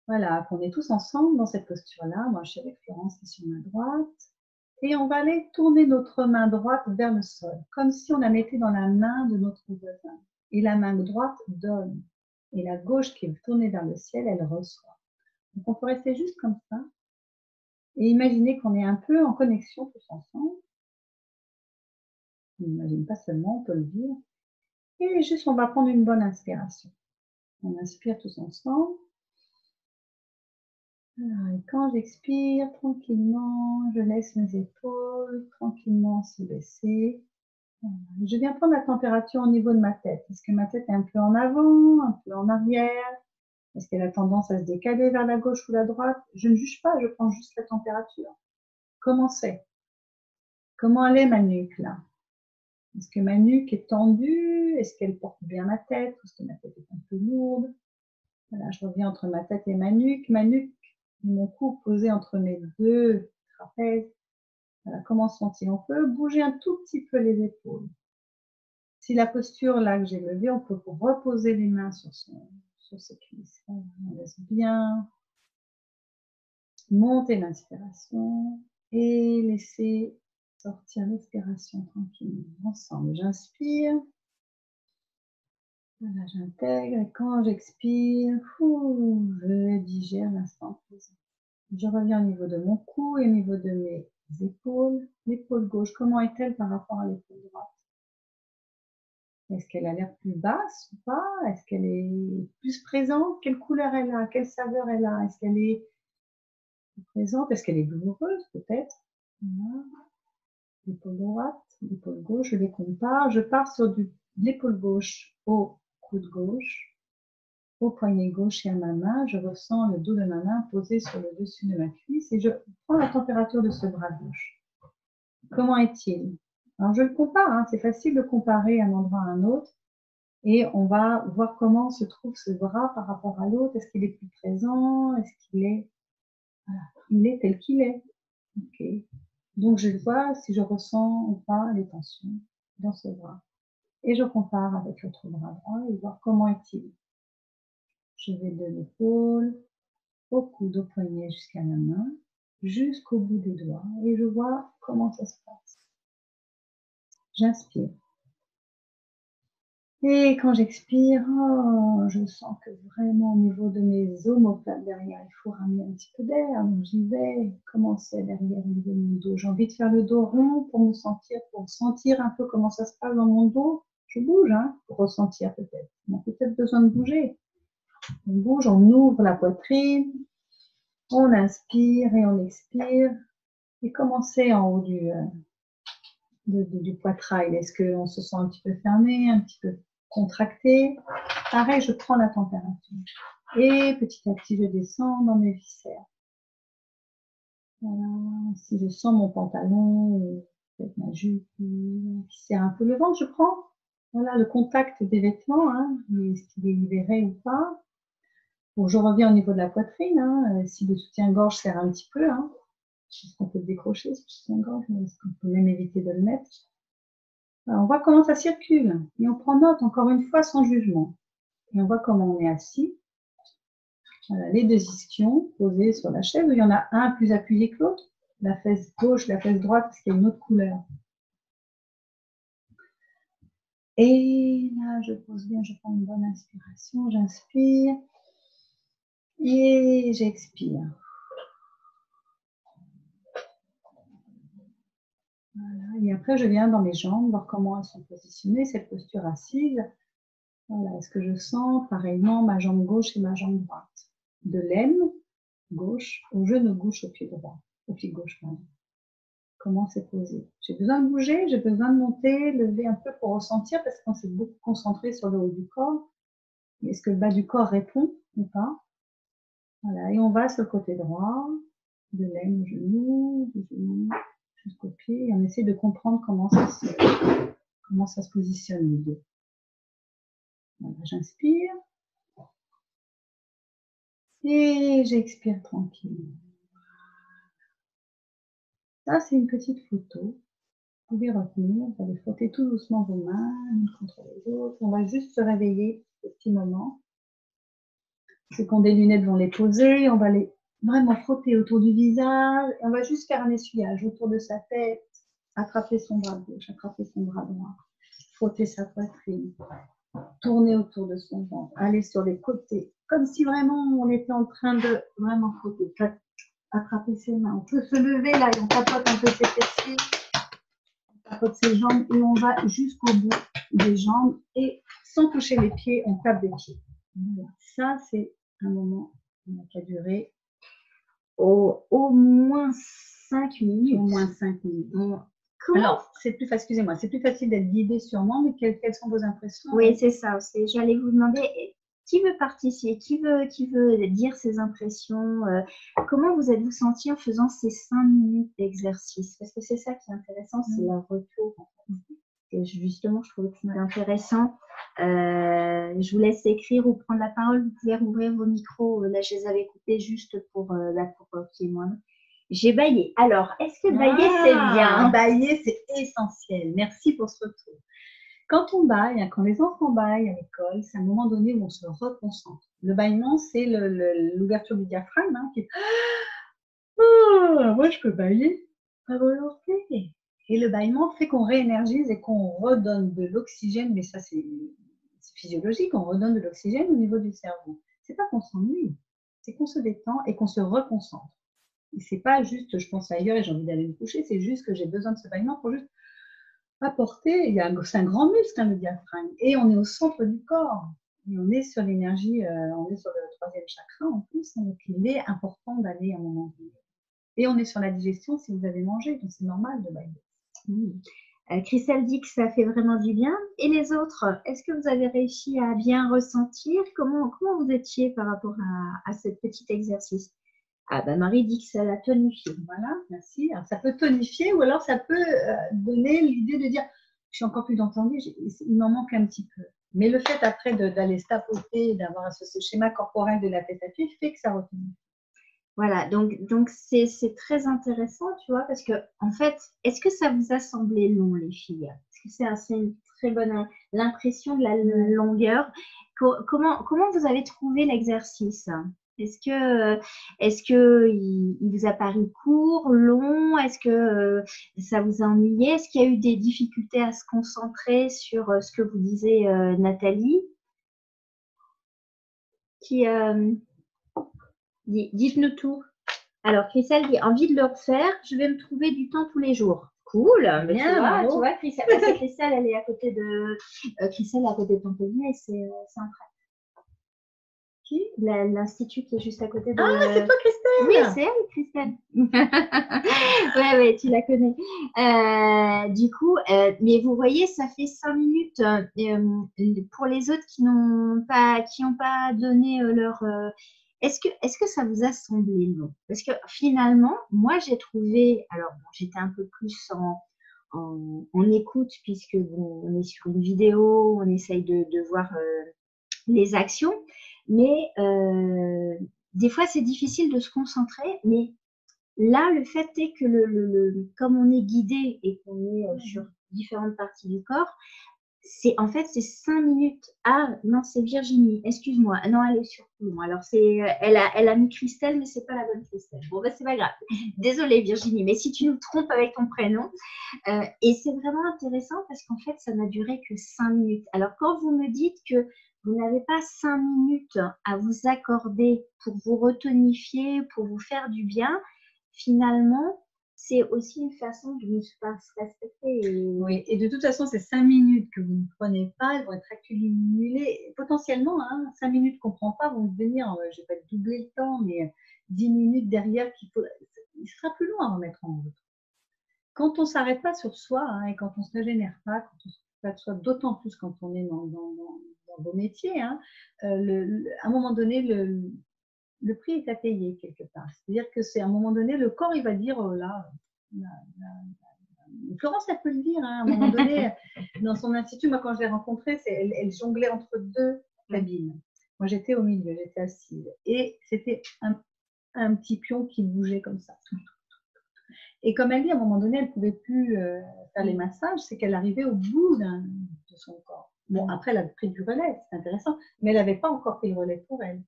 Voilà, qu'on est tous ensemble dans cette posture-là. Moi, je suis avec Florence qui est sur ma droite. Et on va aller tourner notre main droite vers le sol, comme si on la mettait dans la main de notre voisin. Et la main droite donne. Et la gauche qui est tournée vers le ciel, elle reçoit. Donc on peut rester juste comme ça. Et imaginer qu'on est un peu en connexion tous ensemble. On n'imagine pas seulement, on peut le vivre. Et juste, on va prendre une bonne inspiration. On inspire tous ensemble. Alors, et quand j'expire, tranquillement, je laisse mes épaules tranquillement se baisser. Voilà. Je viens prendre la température au niveau de ma tête. Est-ce que ma tête est un peu en avant, un peu en arrière? Est-ce qu'elle a tendance à se décaler vers la gauche ou la droite? Je ne juge pas, je prends juste la température. Comment c'est? Comment elle est ma nuque là? Est-ce que ma nuque est tendue? Est-ce qu'elle porte bien ma tête? Est-ce que ma tête est un peu lourde? Voilà, je reviens entre ma tête et ma nuque. Ma nuque et mon cou posé entre mes deux trapèzes. Voilà, comment sont-ils? On peut bouger un tout petit peu les épaules. Si la posture là que j'ai levée, on peut reposer les mains sur ses cuisses. On laisse bien monter l'inspiration et laisser sortir l'expiration tranquillement. Ensemble, j'inspire. Voilà, j'intègre et quand j'expire, je digère l'instant présent. Je reviens au niveau de mon cou et au niveau de mes épaules. L'épaule gauche, comment est-elle par rapport à l'épaule droite? Est-ce qu'elle a l'air plus basse ou pas? Est-ce qu'elle est plus présente? Quelle couleur elle a? Quelle saveur elle a? Est-ce qu'elle est présente? Est-ce qu'elle est douloureuse peut-être? Voilà. L'épaule droite, l'épaule gauche, je les compare. Je pars sur l'épaule gauche au coude gauche, au poignet gauche et à ma main. Je ressens le dos de ma main posé sur le dessus de ma cuisse et je prends la température de ce bras gauche. Comment est-il? Alors je le compare, hein, c'est facile de comparer un endroit à un autre. Et on va voir comment se trouve ce bras par rapport à l'autre. Est-ce qu'il est plus présent? Est-ce qu'il est Voilà. Il est tel qu'il est. Ok. Donc, je vois si je ressens ou pas les tensions dans ce bras. Et je compare avec l'autre bras droit et voir comment est-il. Je vais de l'épaule au coude, au poignet jusqu'à la main, jusqu'au bout des doigts et je vois comment ça se passe. J'inspire. Et quand j'expire, oh, je sens que vraiment au niveau de mes omoplates derrière, il faut ramener un petit peu d'air. Donc j'y vais, commencer derrière au niveau de mon dos. J'ai envie de faire le dos rond pour sentir un peu comment ça se passe dans mon dos. Je bouge, hein, pour ressentir peut-être. On a peut-être besoin de bouger. On bouge, on ouvre la poitrine, on inspire et on expire. Et commencer en haut du poitrail. Est-ce qu'on se sent un petit peu fermé, un petit peu contracté? Pareil, je prends la température. Et petit à petit, je descends dans mes viscères. Voilà. Si je sens mon pantalon, peut-être ma jupe, qui serre un peu le ventre, je prends. Voilà, le contact des vêtements, hein, est-ce qu'il est libéré ou pas? Bon, je reviens au niveau de la poitrine, hein, si le soutien-gorge serre un petit peu, hein. Est-ce qu'on peut le décrocher, ce soutien-gorge, mais est-ce qu'on peut même éviter de le mettre? Alors, on voit comment ça circule et on prend note encore une fois sans jugement. Et on voit comment on est assis. Voilà, les deux ischions posés sur la chaise, où il y en a un plus appuyé que l'autre, la fesse gauche, la fesse droite, parce qu'il y a une autre couleur. Et là, je pose bien, je prends une bonne inspiration, j'inspire et j'expire. Voilà. Et après, je viens dans mes jambes, voir comment elles sont positionnées, cette posture assise. Voilà, est-ce que je sens pareillement ma jambe gauche et ma jambe droite? De l'aine gauche au genou gauche au pied droit, au pied gauche, pardon. Comment c'est posé? J'ai besoin de bouger, j'ai besoin de monter, lever un peu pour ressentir parce qu'on s'est beaucoup concentré sur le haut du corps. Est-ce que le bas du corps répond ou pas? Voilà, et on va sur le côté droit, de l'aine au genou, du genou jusqu'au pied, et on essaie de comprendre comment ça se positionne les deux. Voilà, j'inspire. Et j'expire tranquillement. Ça, c'est une petite photo. Vous pouvez retenir, vous allez frotter tout doucement vos mains l'une contre les autres. On va juste se réveiller ce petit moment. Ceux qui ont des lunettes vont les poser. On va les vraiment frotter autour du visage. Et on va juste faire un essuyage autour de sa tête. Attraper son bras gauche, attraper son bras droit. Frotter sa poitrine. Tourner autour de son ventre. Aller sur les côtés. Comme si vraiment on était en train de vraiment frotter. Attraper ses mains. On peut se lever là et on tapote un peu ses fessiers. On tapote ses jambes et on va jusqu'au bout des jambes. Et sans toucher les pieds, on tape des pieds. Voilà. Ça, c'est un moment qui a duré au moins 5 minutes. Au moins 5 minutes. Alors, c'est plus facile, excusez-moi, c'est plus facile d'être guidé sûrement, mais quelles sont vos impressions? Oui, c'est ça. J'allais vous demander qui veut participer, qui veut dire ses impressions, comment vous êtes-vous senti en faisant ces 5 minutes d'exercice? Parce que c'est ça qui est intéressant, c'est le retour. En fait. Et justement, je trouve que c'est intéressant. Je vous laisse écrire ou prendre la parole. Vous pouvez rouvrir vos micros. Là, je les avais coupés juste pour qu'il y ait moins. J'ai baillé. Alors, est-ce que bailler, c'est bien? Bailler, c'est essentiel. Merci pour ce retour. Quand on baille, quand les enfants baillent à l'école, c'est un moment donné où on se reconcentre. Le bâillement, c'est l'ouverture du diaphragme qui est moi je peux bailler à volonté. Et le bâillement fait qu'on réénergise et qu'on redonne de l'oxygène, mais ça c'est physiologique, on redonne de l'oxygène au niveau du cerveau. C'est pas qu'on s'ennuie, c'est qu'on se détend et qu'on se reconcentre. Et c'est pas juste je pense ailleurs et j'ai envie d'aller me coucher, c'est juste que j'ai besoin de ce bâillement pour juste apporter, c'est un grand muscle le diaphragme, et on est au centre du corps, et on est sur l'énergie, on est sur le 3e chakra en plus, donc il est important d'aller à un moment donné. Et on est sur la digestion si vous avez mangé, donc c'est normal de bailler. Christelle dit que ça fait vraiment du bien. Et les autres, est-ce que vous avez réussi à bien ressentir? Comment vous étiez par rapport à ce petit exercice? Ah ben Marie dit que ça l'a tonifié. Voilà, merci. Alors, ça peut tonifier ou alors ça peut donner l'idée de dire je suis encore plus entendue, il m'en manque un petit peu. Mais le fait après d'aller se tapoter, d'avoir ce schéma corporel de la tête à pied fait que ça retenue. Voilà, donc c'est très intéressant, tu vois, parce que en fait, est-ce que ça vous a semblé long, les filles? Est-ce que c'est une très bonne l'impression de la longueur? Comment vous avez trouvé l'exercice? Est-ce que il vous a paru court, long? Est-ce que ça vous a ennuyé? Est-ce qu'il y a eu des difficultés à se concentrer sur ce que vous disait Nathalie? Qui, dites-nous tout. Alors, Christelle dit envie de le refaire, je vais me trouver du temps tous les jours. Cool, mais Bien, tu vois, Christelle, parce que Christelle, elle est à côté de Christelle est à côté de Montpellier et c'est un prêtre. Qui? L'institut qui est juste à côté de. Ah, c'est toi, Christelle? Oui, c'est elle, Christelle. Ouais, tu la connais. Du coup, mais vous voyez, ça fait 5 minutes pour les autres qui n'ont pas donné leur. Est-ce que ça vous a semblé long? Parce que finalement, moi, j'ai trouvé. Alors, bon, j'étais un peu plus en écoute, puisque bon, on est sur une vidéo, on essaye de voir les actions, mais des fois, c'est difficile de se concentrer, mais là, le fait est que comme on est guidé et qu'on est sur différentes parties du corps, en fait, c'est 5 minutes. Ah, non, c'est Virginie, excuse-moi. Non, elle est sur Toulon. Alors, elle a mis Christelle, mais c'est pas la bonne Christelle. Bon, ben, c'est pas grave. Désolée, Virginie, mais si tu nous trompes avec ton prénom. Et c'est vraiment intéressant parce qu'en fait, ça n'a duré que 5 minutes. Alors, quand vous me dites que vous n'avez pas 5 minutes à vous accorder pour vous retonifier, pour vous faire du bien, finalement, c'est aussi une façon de nous se respecter. Oui, et de toute façon, ces 5 minutes que vous ne prenez pas, elles vont être accumulées. Potentiellement, 5 minutes qu'on ne prend pas vont devenir, je ne vais pas doubler le temps, mais 10 minutes derrière, il sera plus long à remettre en route. Quand on ne s'arrête pas sur soi et quand on ne se régénère pas, quand on ne s'occupe pas de soi, d'autant plus quand on est dans vos métiers, à un moment donné, le prix est à payer quelque part. C'est-à-dire que c'est à un moment donné, le corps, il va dire, oh là, Florence, elle peut le dire, à un moment donné, dans son institut, moi, quand je l'ai rencontrée, elle jonglait entre deux cabines. Moi, j'étais au milieu, j'étais assise. Et c'était un petit pion qui bougeait comme ça. Et comme elle dit, à un moment donné, elle ne pouvait plus faire les massages, c'est qu'elle arrivait au bout de son corps. Bon, après, elle a pris du relais, c'est intéressant, mais elle n'avait pas encore pris le relais pour elle.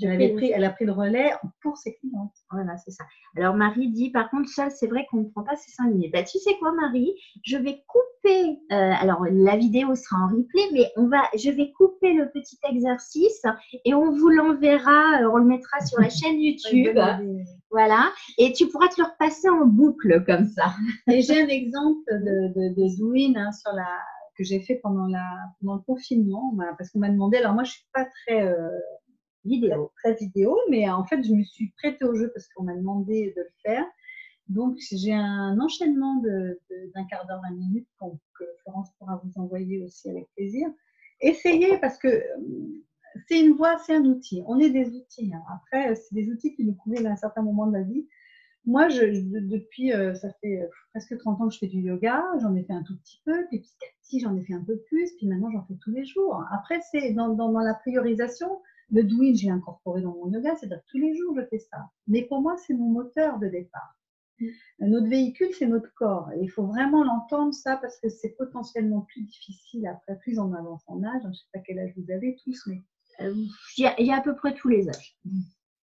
Elle a pris le relais pour ses clientes. Voilà, c'est ça. Alors, Marie dit, par contre, seule, c'est vrai qu'on ne prend pas ces 5 minutes. Bah, tu sais quoi, Marie? Je vais couper, alors la vidéo sera en replay, mais je vais couper le petit exercice et on vous l'enverra, on le mettra sur la chaîne YouTube. Voilà. Et tu pourras te le repasser en boucle comme ça. Et j'ai un exemple de douine que j'ai fait pendant le confinement, parce qu'on m'a demandé, alors moi je ne suis pas très très vidéo, mais en fait je me suis prêtée au jeu parce qu'on m'a demandé de le faire. Donc j'ai un enchaînement d'un quart d'heure, 20 minutes que Florence pourra vous envoyer aussi avec plaisir. Essayez parce que c'est une voie, c'est un outil. On est des outils. Après, c'est des outils qui nous conviennent à un certain moment de la vie. Moi, depuis, ça fait presque 30 ans que je fais du yoga, j'en ai fait un tout petit peu, puis petit à petit, j'en ai fait un peu plus, puis maintenant, j'en fais tous les jours. Après, c'est dans la priorisation, le douyin, j'ai incorporé dans mon yoga, c'est-à-dire que tous les jours, je fais ça. Mais pour moi, c'est mon moteur de départ. Notre véhicule, c'est notre corps. Et il faut vraiment l'entendre, ça, parce que c'est potentiellement plus difficile après, plus on avance en âge. Je ne sais pas quel âge vous avez tous, mais il y a à peu près tous les âges.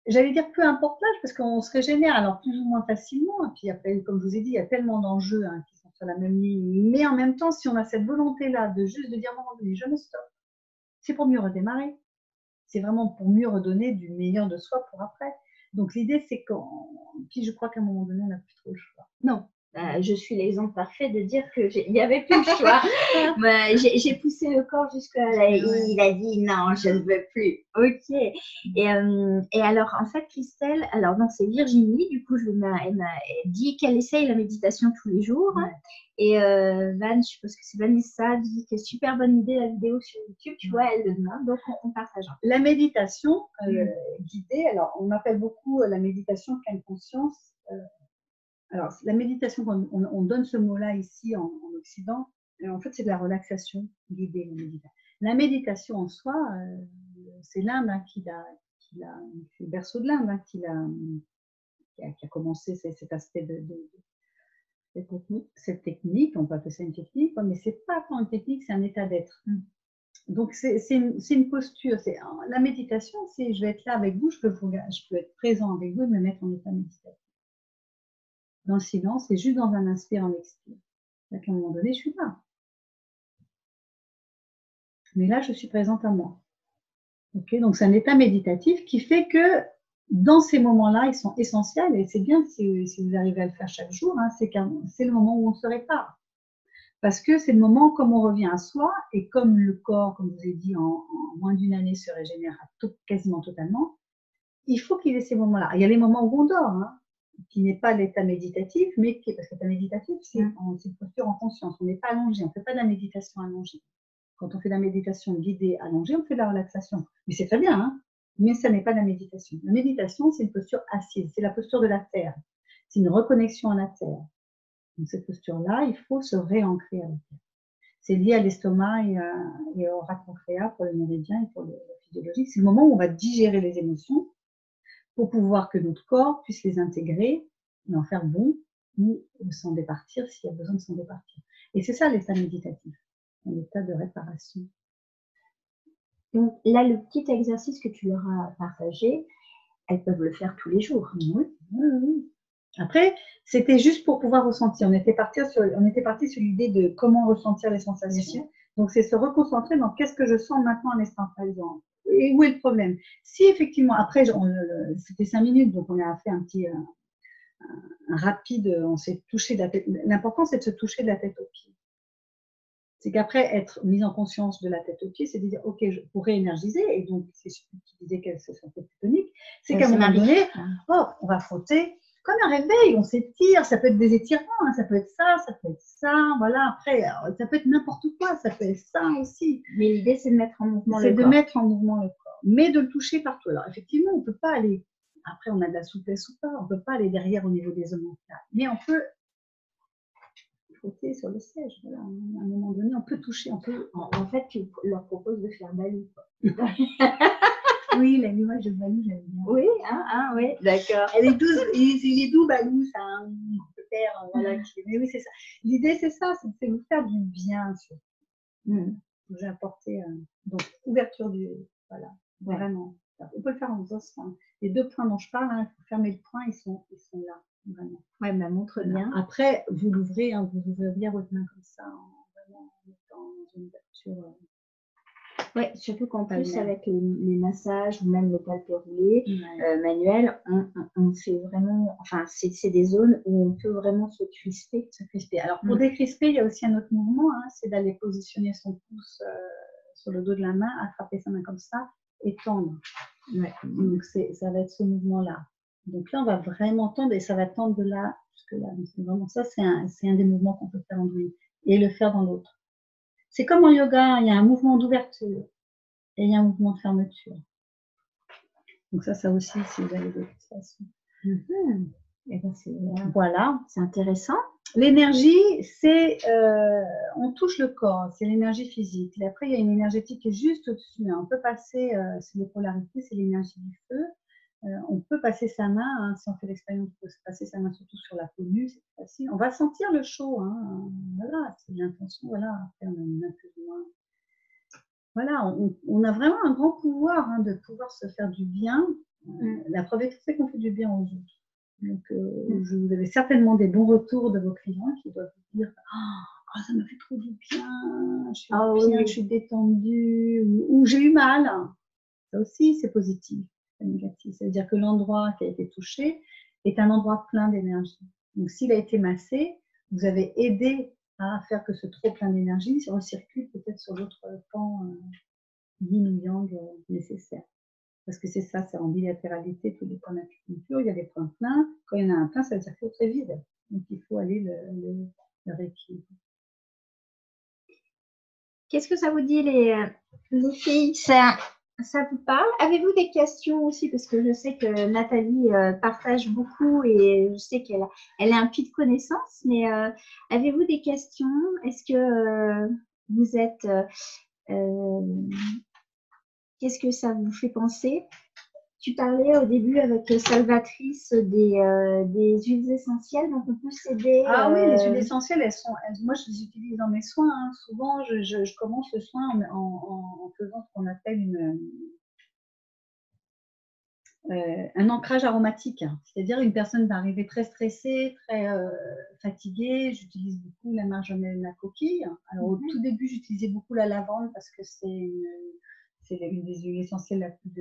J'allais dire peu importe l'âge, parce qu'on se régénère alors plus ou moins facilement. Et puis après, comme je vous ai dit, il y a tellement d'enjeux qui sont sur la même ligne. Mais en même temps, si on a cette volonté-là de juste de dire à un moment donné, je me stoppe, c'est pour mieux redémarrer. C'est vraiment pour mieux redonner du meilleur de soi pour après. Donc l'idée, c'est puis je crois qu'à un moment donné, on n'a plus trop le choix. Non. Je suis l'exemple parfait de dire qu'il n'y avait plus le choix. J'ai poussé le corps jusqu'à là. Il a dit non, je ne veux plus. Ok. Et alors, en fait, Christelle, alors non, c'est Virginie, du coup, elle m'a dit qu'elle essaye la méditation tous les jours. Ouais. Et Van, je pense que c'est Vanessa, dit que super bonne idée la vidéo sur YouTube, tu vois, elle le demande, donc on partage. La méditation guidée, alors on appelle beaucoup la méditation pleine conscience. Alors, la méditation, on donne ce mot-là ici en Occident, et en fait, c'est de la relaxation guidée. La méditation en soi, c'est l'Inde qui c'est le berceau de l'Inde, hein, qui a commencé cet aspect cette technique, on peut appeler ça une technique, mais c'est pas tant une technique, c'est un état d'être. Donc c'est une posture. La méditation, c'est je vais être là avec vous, je peux être présent avec vous et me mettre en état méditatif. Dans le silence, c'est juste dans un inspire, un expire. À un moment donné, je suis là. Mais là, je suis présente à moi. Okay, donc c'est un état méditatif qui fait que dans ces moments-là, ils sont essentiels et c'est bien si vous arrivez à le faire chaque jour, hein, c'est le moment où on se répare. Parce que c'est le moment comme on revient à soi et comme le corps, comme je vous ai dit, en moins d'une année se régénère quasiment totalement, il faut qu'il y ait ces moments-là. Il y a les moments où on dort, hein, qui n'est pas l'état méditatif, mais parce que l'état méditatif, c'est une posture en conscience. On n'est pas allongé, on ne fait pas de la méditation allongée. Quand on fait de la méditation guidée allongée, on fait de la relaxation. Mais c'est très bien, hein, mais ça n'est pas de la méditation. La méditation, c'est une posture assise, c'est la posture de la terre. C'est une reconnexion à la terre. Donc cette posture-là, il faut se réancrer à la terre. C'est lié à l'estomac et au rate pancréas pour le méridien et pour le physiologique. C'est le moment où on va digérer les émotions pour pouvoir que notre corps puisse les intégrer et en faire bon ou s'en départir s'il y a besoin de s'en départir. Et c'est ça l'état méditatif, un état de réparation. Donc là, le petit exercice que tu leur as partagé, elles peuvent le faire tous les jours. Oui. Après, c'était juste pour pouvoir ressentir. On était parti sur l'idée de comment ressentir les sensations. Donc, c'est se reconcentrer dans qu'est-ce que je sens maintenant à l'instant présent. Et où est le problème? Si effectivement, après, c'était 5 minutes, donc on a fait un petit un rapide, on s'est touché de la tête. L'important, c'est de se toucher de la tête aux pieds. C'est qu'après être mise en conscience de la tête aux pieds, c'est de dire, ok, pour réénergiser, et donc c'est ce qui disait qu'elle se sentait tonique, c'est qu'à un moment donné, on va frotter, comme un réveil, on s'étire, ça peut être des étirements, hein, ça peut être ça, voilà, après, ça peut être n'importe quoi, ça peut être ça aussi. Mais l'idée, c'est de mettre en mouvement le corps. C'est de mettre en mouvement le corps, mais de le toucher partout. Alors, effectivement, on ne peut pas aller, après, on a de la souplesse ou pas, on ne peut pas aller derrière au niveau des omoplates, mais on peut frotter sur le siège, voilà. À un moment donné, on peut toucher, on peut... En fait, tu leur proposes de faire Balou, quoi. Oui, l'image de Balou, j'aime bien. Oui, oui, d'accord. Elle est douce, il est doux, Balou, c'est un père, voilà. Mais oui, c'est ça. L'idée, c'est ça, c'est vous faire du bien, vous apporter, donc, ouverture du, voilà, vraiment. On peut le faire en faisant ça. Les 2 points dont je parle, il faut fermer le poing, ils sont là, vraiment. Ouais, mais montre bien. Après, vous l'ouvrez, vous ouvrez bien votre main comme ça, en mettant dans une ouverture. Oui, surtout qu'en plus, avec les massages ou même le palpé-roulé manuel, on fait vraiment, enfin, c'est des zones où on peut vraiment se crisper. Alors, pour décrisper, il y a aussi un autre mouvement, hein, c'est d'aller positionner son pouce sur le dos de la main, attraper sa main comme ça et tendre. Ouais. Donc, ça va être ce mouvement-là. Donc là, on va vraiment tendre et ça va tendre de là jusque là. Donc, c'est vraiment ça, c'est un des mouvements qu'on peut faire en l'une et le faire dans l'autre. C'est comme en yoga, il y a un mouvement d'ouverture et il y a un mouvement de fermeture. Donc ça aussi, si vous avez de toute façon. Et ben voilà, c'est intéressant. L'énergie, c'est, on touche le corps, c'est l'énergie physique. Et après, il y a une énergétique qui est juste au-dessus. Hein. On peut passer, c'est les polarités, c'est l'énergie du feu. On peut passer sa main, hein, si on fait l'expérience, on peut passer sa main surtout sur la peau nue, c'est facile. On va sentir le chaud, hein, voilà, c'est l'intention, voilà. Après, on a une main plus ou moins. Voilà, on a vraiment un grand pouvoir de pouvoir se faire du bien. La preuve est c'est qu'on fait du bien aux autres. Donc, vous avez certainement des bons retours de vos clients qui doivent vous dire oh, ça me fait trop du bien, je suis bien, je suis détendue, ou j'ai eu mal. Ça aussi, c'est positif, c'est négatif. C'est-à-dire que l'endroit qui a été touché est un endroit plein d'énergie. Donc, s'il a été massé, vous avez aidé à faire que ce trop plein d'énergie se recircule peut-être sur l'autre pan yin ou yang nécessaire. Parce que c'est ça, c'est en bilatéralité, tous les points d'acupuncture, il y a des points pleins. Quand il y en a un plein, ça veut dire que c'est très vide. Donc il faut aller le rééquilibrer. Qu'est-ce que ça vous dit les filles? Ça vous parle? Avez-vous des questions aussi? Parce que je sais que Nathalie partage beaucoup et je sais qu'elle est un puits de connaissances, mais avez-vous des questions? Est-ce que vous êtes... qu'est-ce que ça vous fait penser? Tu parlais au début avec Salvatrice des huiles essentielles, donc on peut s'aider. Ah oui, les huiles essentielles, moi je les utilise dans mes soins. Hein. Souvent, je commence le soin en faisant ce qu'on appelle un ancrage aromatique. C'est-à-dire une personne va arriver très stressée, très fatiguée. J'utilise beaucoup la marjolaine à coquille. Alors au tout début, j'utilisais beaucoup la lavande parce que c'est une des huiles essentielles la plus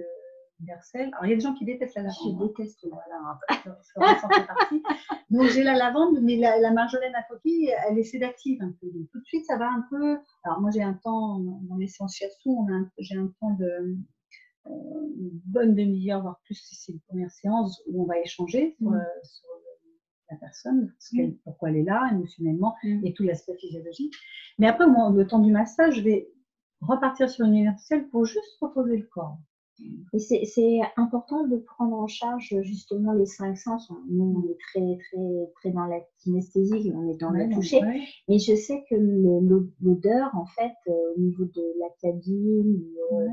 universelle. Alors, il y a des gens qui détestent la lavande. Je déteste la lavande. Ça en fait partie. Donc, j'ai la lavande, mais la marjolaine à coquille, elle est sédative un peu. Donc, tout de suite, ça va un peu. Alors, moi, j'ai un temps, dans les séances shiatsu, j'ai un temps de une bonne demi-heure, voire plus si c'est une première séance, où on va échanger sur la personne, pourquoi elle est là, émotionnellement, et tout l'aspect physiologique. Mais après, moi, le temps du massage, je vais repartir sur une universelle pour juste reposer le corps. Et c'est important de prendre en charge justement les 5 sens. Nous, on est très dans la kinesthésie, on est dans le toucher. Ouais. Mais je sais que l'odeur, en fait, au niveau de la cabine,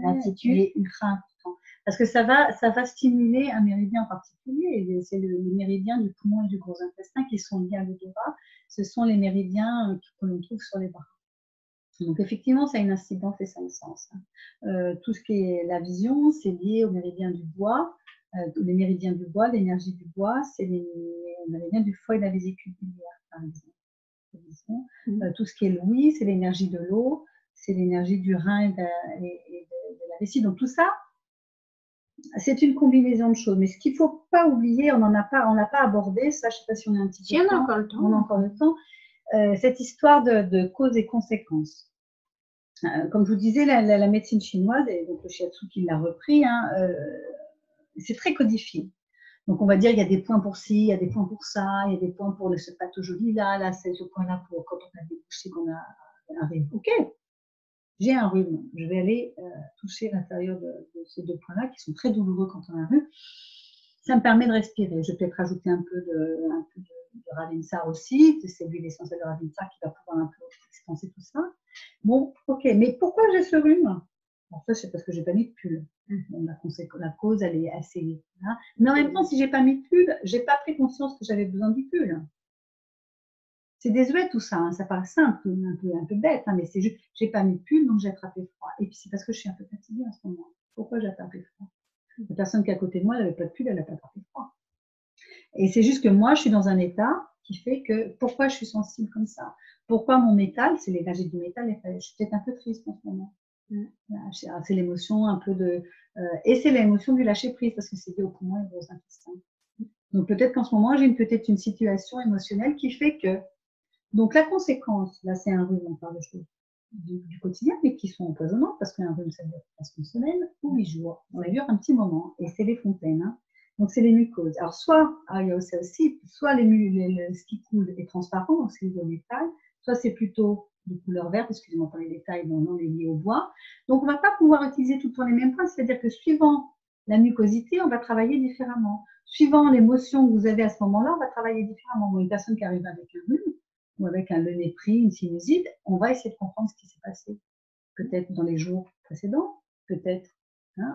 l'attitude, est ultra important. Parce que ça va stimuler un méridien en particulier. C'est les méridiens du poumon et du gros intestin qui sont liés à l'odorat. Ce sont les méridiens que l'on trouve sur les bras. Donc, effectivement, ça a une incidence des 5 sens. Tout ce qui est la vision, c'est lié au méridien du bois. Les méridiens du bois, l'énergie du bois, c'est les méridiens du foie et de la vésicule biliaire, par exemple. Tout ce qui est l'ouïe, c'est l'énergie de l'eau, c'est l'énergie du rein et de la vessie. Donc, tout ça, c'est une combinaison de choses. Mais ce qu'il ne faut pas oublier, on n'a pas abordé, ça, je ne sais pas si on a un petit peu de temps. On a encore le temps. Cette histoire de causes et conséquences. Comme je vous disais, la médecine chinoise, et donc le shiatsu qui l'a repris, c'est très codifié. Donc on va dire il y a des points pour ci, il y a des points pour ça, il y a des points pour ce pathologie là, c'est ce point-là pour quand on a débouché, qu'on a un rhume. Ok, j'ai un rhume, je vais aller toucher l'intérieur de ces 2 points-là qui sont très douloureux quand on a un rhume. Ça me permet de respirer. Je vais peut-être rajouter un peu de Ravinsar aussi, c'est l'huile essentielle de Ravinsar qui va pouvoir un peu expanser tout ça. Bon, ok, mais pourquoi j'ai ce rhume? Alors ça, c'est parce que j'ai pas mis de pull. Bon, la cause, elle est assez là. Mais en même temps, si j'ai pas mis de pull, j'ai pas pris conscience que j'avais besoin du pull. C'est désuet tout ça, ça paraît simple, un peu bête, mais c'est juste, j'ai pas mis de pull, donc j'ai attrapé froid. Et puis c'est parce que je suis un peu fatiguée en ce moment. Pourquoi j'ai attrapé froid? La personne qui est à côté de moi, elle n'avait pas de pull, elle n'a pas attrapé froid. Et c'est juste que moi, je suis dans un état qui fait que, pourquoi je suis sensible comme ça? Pourquoi mon métal, c'est l'énergie du métal, je suis peut-être un peu triste en ce moment. C'est l'émotion un peu de... et c'est l'émotion du lâcher prise, parce que c'est lié au poumon et aux intestins. Donc peut-être qu'en ce moment, j'ai peut-être une situation émotionnelle qui fait que... Donc la conséquence, là c'est un rhume, on parle de choses du quotidien, mais qui sont empoisonnantes, parce qu'un rhume, ça dure presque une semaine ou 8 jours. Ça dure un petit moment, et c'est les fontaines. Donc, c'est les mucoses. Alors, soit, il y a aussi, soit ce qui coule est transparent, donc c'est le métal, soit c'est plutôt de couleur verte, excusez-moi pour les détails, non, on est lié au bois. Donc, on ne va pas pouvoir utiliser tout le temps les mêmes points, c'est-à-dire que suivant la mucosité, on va travailler différemment. Suivant l'émotion que vous avez à ce moment-là, on va travailler différemment. Une personne qui arrive avec un rhume, ou avec le nez pris, une sinusite, on va essayer de comprendre ce qui s'est passé. Peut-être dans les jours précédents, peut-être.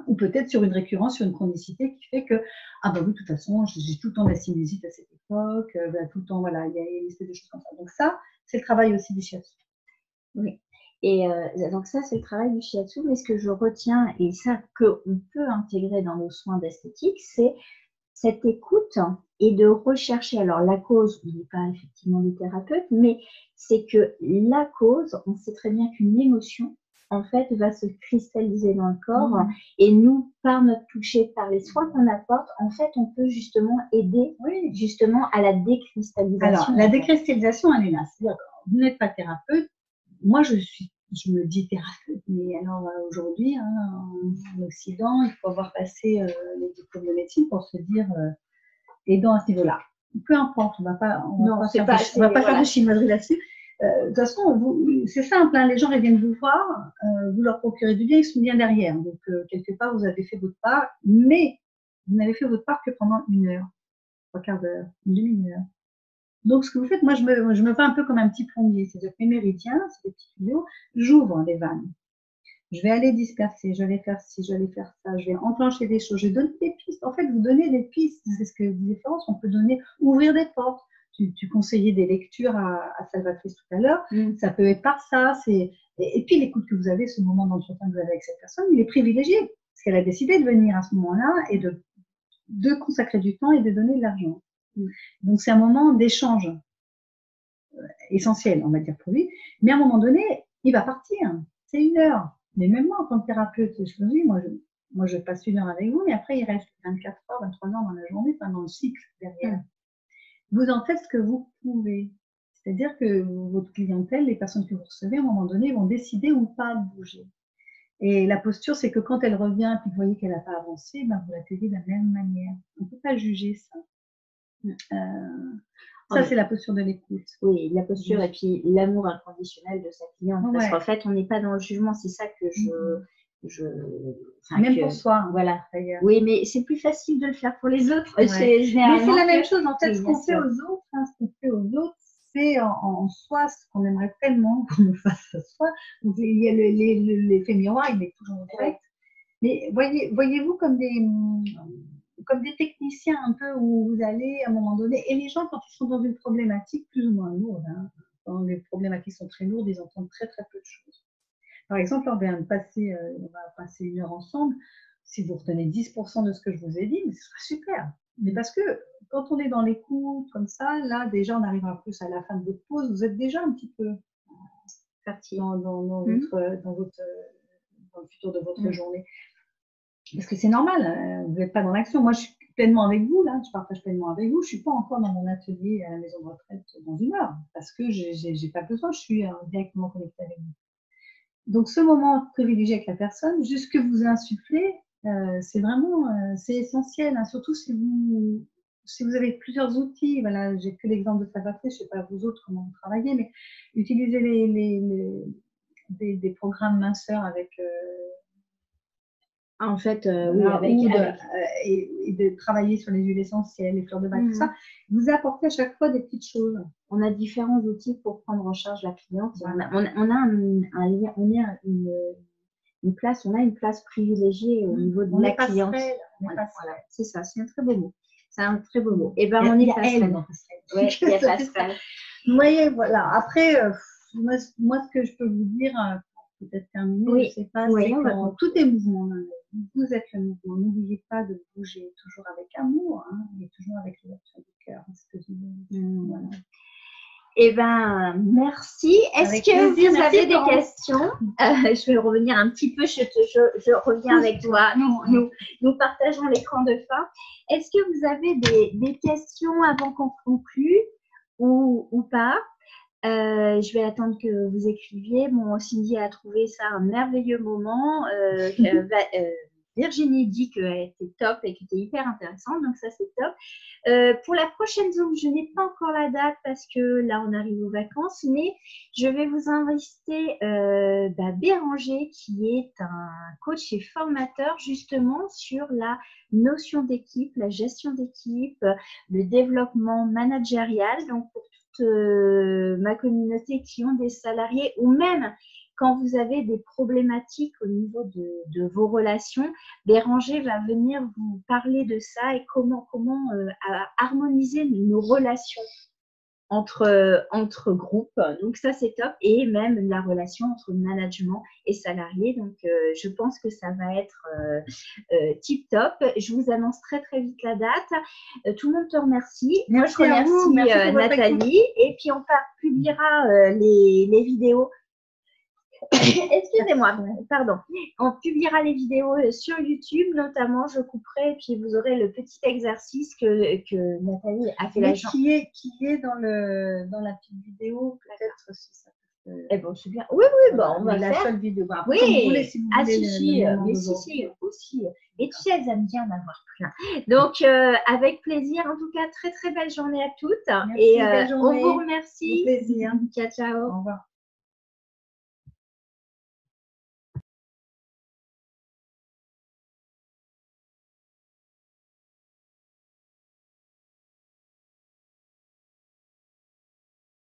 Ou peut-être sur une récurrence, sur une chronicité qui fait que, ah bah oui, de toute façon, j'ai tout le temps de la sinusite à cette époque, tout le temps, voilà, il y a une liste de choses comme ça. Donc ça, c'est le travail aussi du shiatsu. Oui. Et donc ça, c'est le travail du shiatsu, mais ce que je retiens, et ça qu'on peut intégrer dans nos soins d'esthétique, c'est cette écoute et de rechercher, alors la cause, on n'est pas effectivement des thérapeutes, mais c'est que la cause, on sait très bien qu'une émotion, en fait, va se cristalliser dans le corps et nous, par notre toucher, par les soins qu'on apporte, en fait, on peut justement aider justement à la décristallisation. Alors, la décristallisation, elle est là. C'est-à-dire que vous n'êtes pas thérapeute. Moi, je me dis thérapeute, mais alors aujourd'hui, en Occident, il faut avoir passé les diplômes de médecine pour se dire aidant à ce niveau-là. Peu importe, on ne va pas faire de chinoiserie là-dessus. De toute façon, c'est simple, les gens viennent vous voir, vous leur procurez du bien, ils sont bien derrière. Donc, quelque part, vous avez fait votre part, mais vous n'avez fait votre part que pendant 1 heure, 3/4 d'heure, une demi-heure. Donc, ce que vous faites, moi, je me fais un peu comme un petit plombier. C'est-à-dire que mes méridiens, c'est des petits tuyaux, j'ouvre les vannes. je vais aller disperser, je vais faire ci, je vais faire ça, je vais enclencher des choses, je donne des pistes. En fait, vous donnez des pistes, c'est ce que dit Florence, on peut donner, ouvrir des portes. Tu conseillais des lectures à Salvatrice tout à l'heure, ça peut être par ça. Et puis l'écoute que vous avez, ce moment d'entretien que vous avez avec cette personne, il est privilégié, parce qu'elle a décidé de venir à ce moment-là et de consacrer du temps et de donner de l'argent. Donc c'est un moment d'échange essentiel, on va dire pour lui. Mais à un moment donné, il va partir. C'est 1 heure. Mais même moi, en tant que thérapeute, je me dis, moi, je passe 1 heure avec vous, mais après, il reste 24 heures, 23 heures dans la journée, enfin, dans le cycle derrière. Vous en faites ce que vous pouvez. C'est-à-dire que votre clientèle, les personnes que vous recevez, à un moment donné, vont décider ou pas de bouger. Et la posture, c'est que quand elle revient, puis vous voyez qu'elle n'a pas avancé, ben vous l'accueillez de la même manière. On ne peut pas juger ça. Ça, c'est la posture de l'écoute. Oui, la posture et puis l'amour inconditionnel de sa cliente. Parce qu'en fait, on n'est pas dans le jugement. C'est ça que même pour soi. Voilà. Oui, mais c'est plus facile de le faire pour les autres. Mais c'est la même chose. En fait, ce qu'on fait aux autres, c'est en soi ce qu'on aimerait tellement qu'on nous fasse à soi. Donc, il y a l'effet miroir, il est toujours direct. Mais voyez-vous comme des techniciens un peu où vous allez à un moment donné, et les gens quand ils sont dans une problématique plus ou moins lourde, quand les problématiques sont très lourdes, ils entendent très très peu de choses. Par exemple, on va passer 1 heure ensemble, si vous retenez 10% de ce que je vous ai dit, mais ce sera super. Mais parce que quand on est dans l'écoute comme ça, là déjà on arrivera plus à la fin de votre pause, vous êtes déjà un petit peu parti dans le futur de votre journée. Parce que c'est normal, vous n'êtes pas dans l'action. Moi, je suis pleinement avec vous, là, je partage pleinement avec vous. Je ne suis pas encore dans mon atelier à la maison de retraite dans 1 heure, parce que je n'ai pas besoin, je suis directement connectée avec vous. Donc, ce moment privilégié avec la personne, juste ce que vous insufflez, c'est vraiment c'est essentiel, surtout si vous avez plusieurs outils. Voilà, j'ai que l'exemple de Salvatrice, je ne sais pas vous autres comment vous travaillez, mais utilisez des programmes minceurs avec... en fait, et de travailler sur les huiles essentielles, les fleurs de bac, tout ça, vous apportez à chaque fois des petites choses. On a différents outils pour prendre en charge la cliente. Voilà. On a une place privilégiée au niveau de la cliente. Voilà, c'est ça, c'est un très beau mot. C'est un très beau mot. Et ben on est passerelle. Ouais, il y a passerelle. Vous voyez, voilà. Après, moi, ce que je peux vous dire, peut-être terminer, je ne sais pas, c'est que tout est mouvement. Vous êtes le mouvement. N'oubliez pas de bouger toujours avec amour, et toujours avec l'ouverture du cœur. Voilà. Eh bien, merci. Est-ce que vous avez des questions? Je vais revenir un petit peu, je reviens avec toi. Nous partageons l'écran de fin. Est-ce que vous avez des questions avant qu'on conclue ou pas? Je vais attendre que vous écriviez. Bon, Cindy a trouvé ça un merveilleux moment. Virginie dit qu'elle était top et qu'elle était hyper intéressante, donc ça c'est top. Pour la prochaine Zoom, je n'ai pas encore la date parce que là on arrive aux vacances, mais je vais vous inviter Béranger qui est un coach et formateur justement sur la notion d'équipe, la gestion d'équipe, le développement managérial, donc pour ma communauté qui ont des salariés ou même quand vous avez des problématiques au niveau de vos relations, Béranger va venir vous parler de ça et comment harmoniser nos relations entre groupes. Donc ça c'est top, et même la relation entre management et salariés. Donc je pense que ça va être tip top. Je vous annonce très très vite la date. Tout le monde te remercie. Moi je remercie Nathalie, et puis on publiera les vidéos. Excusez-moi, pardon. On publiera les vidéos sur YouTube, notamment. Je couperai et puis vous aurez le petit exercice que Nathalie a fait. Qui est dans la petite vidéo, peut-être si ça peut. Eh bon, c'est bien. Oui, on va la faire. seule vidéo. Oui, si, aussi. Et tu sais, elles aiment bien en avoir plein. Donc, avec plaisir. En tout cas, très très belle journée à toutes. Merci, belle journée. On vous remercie. Au plaisir. Ciao, ciao. Au revoir.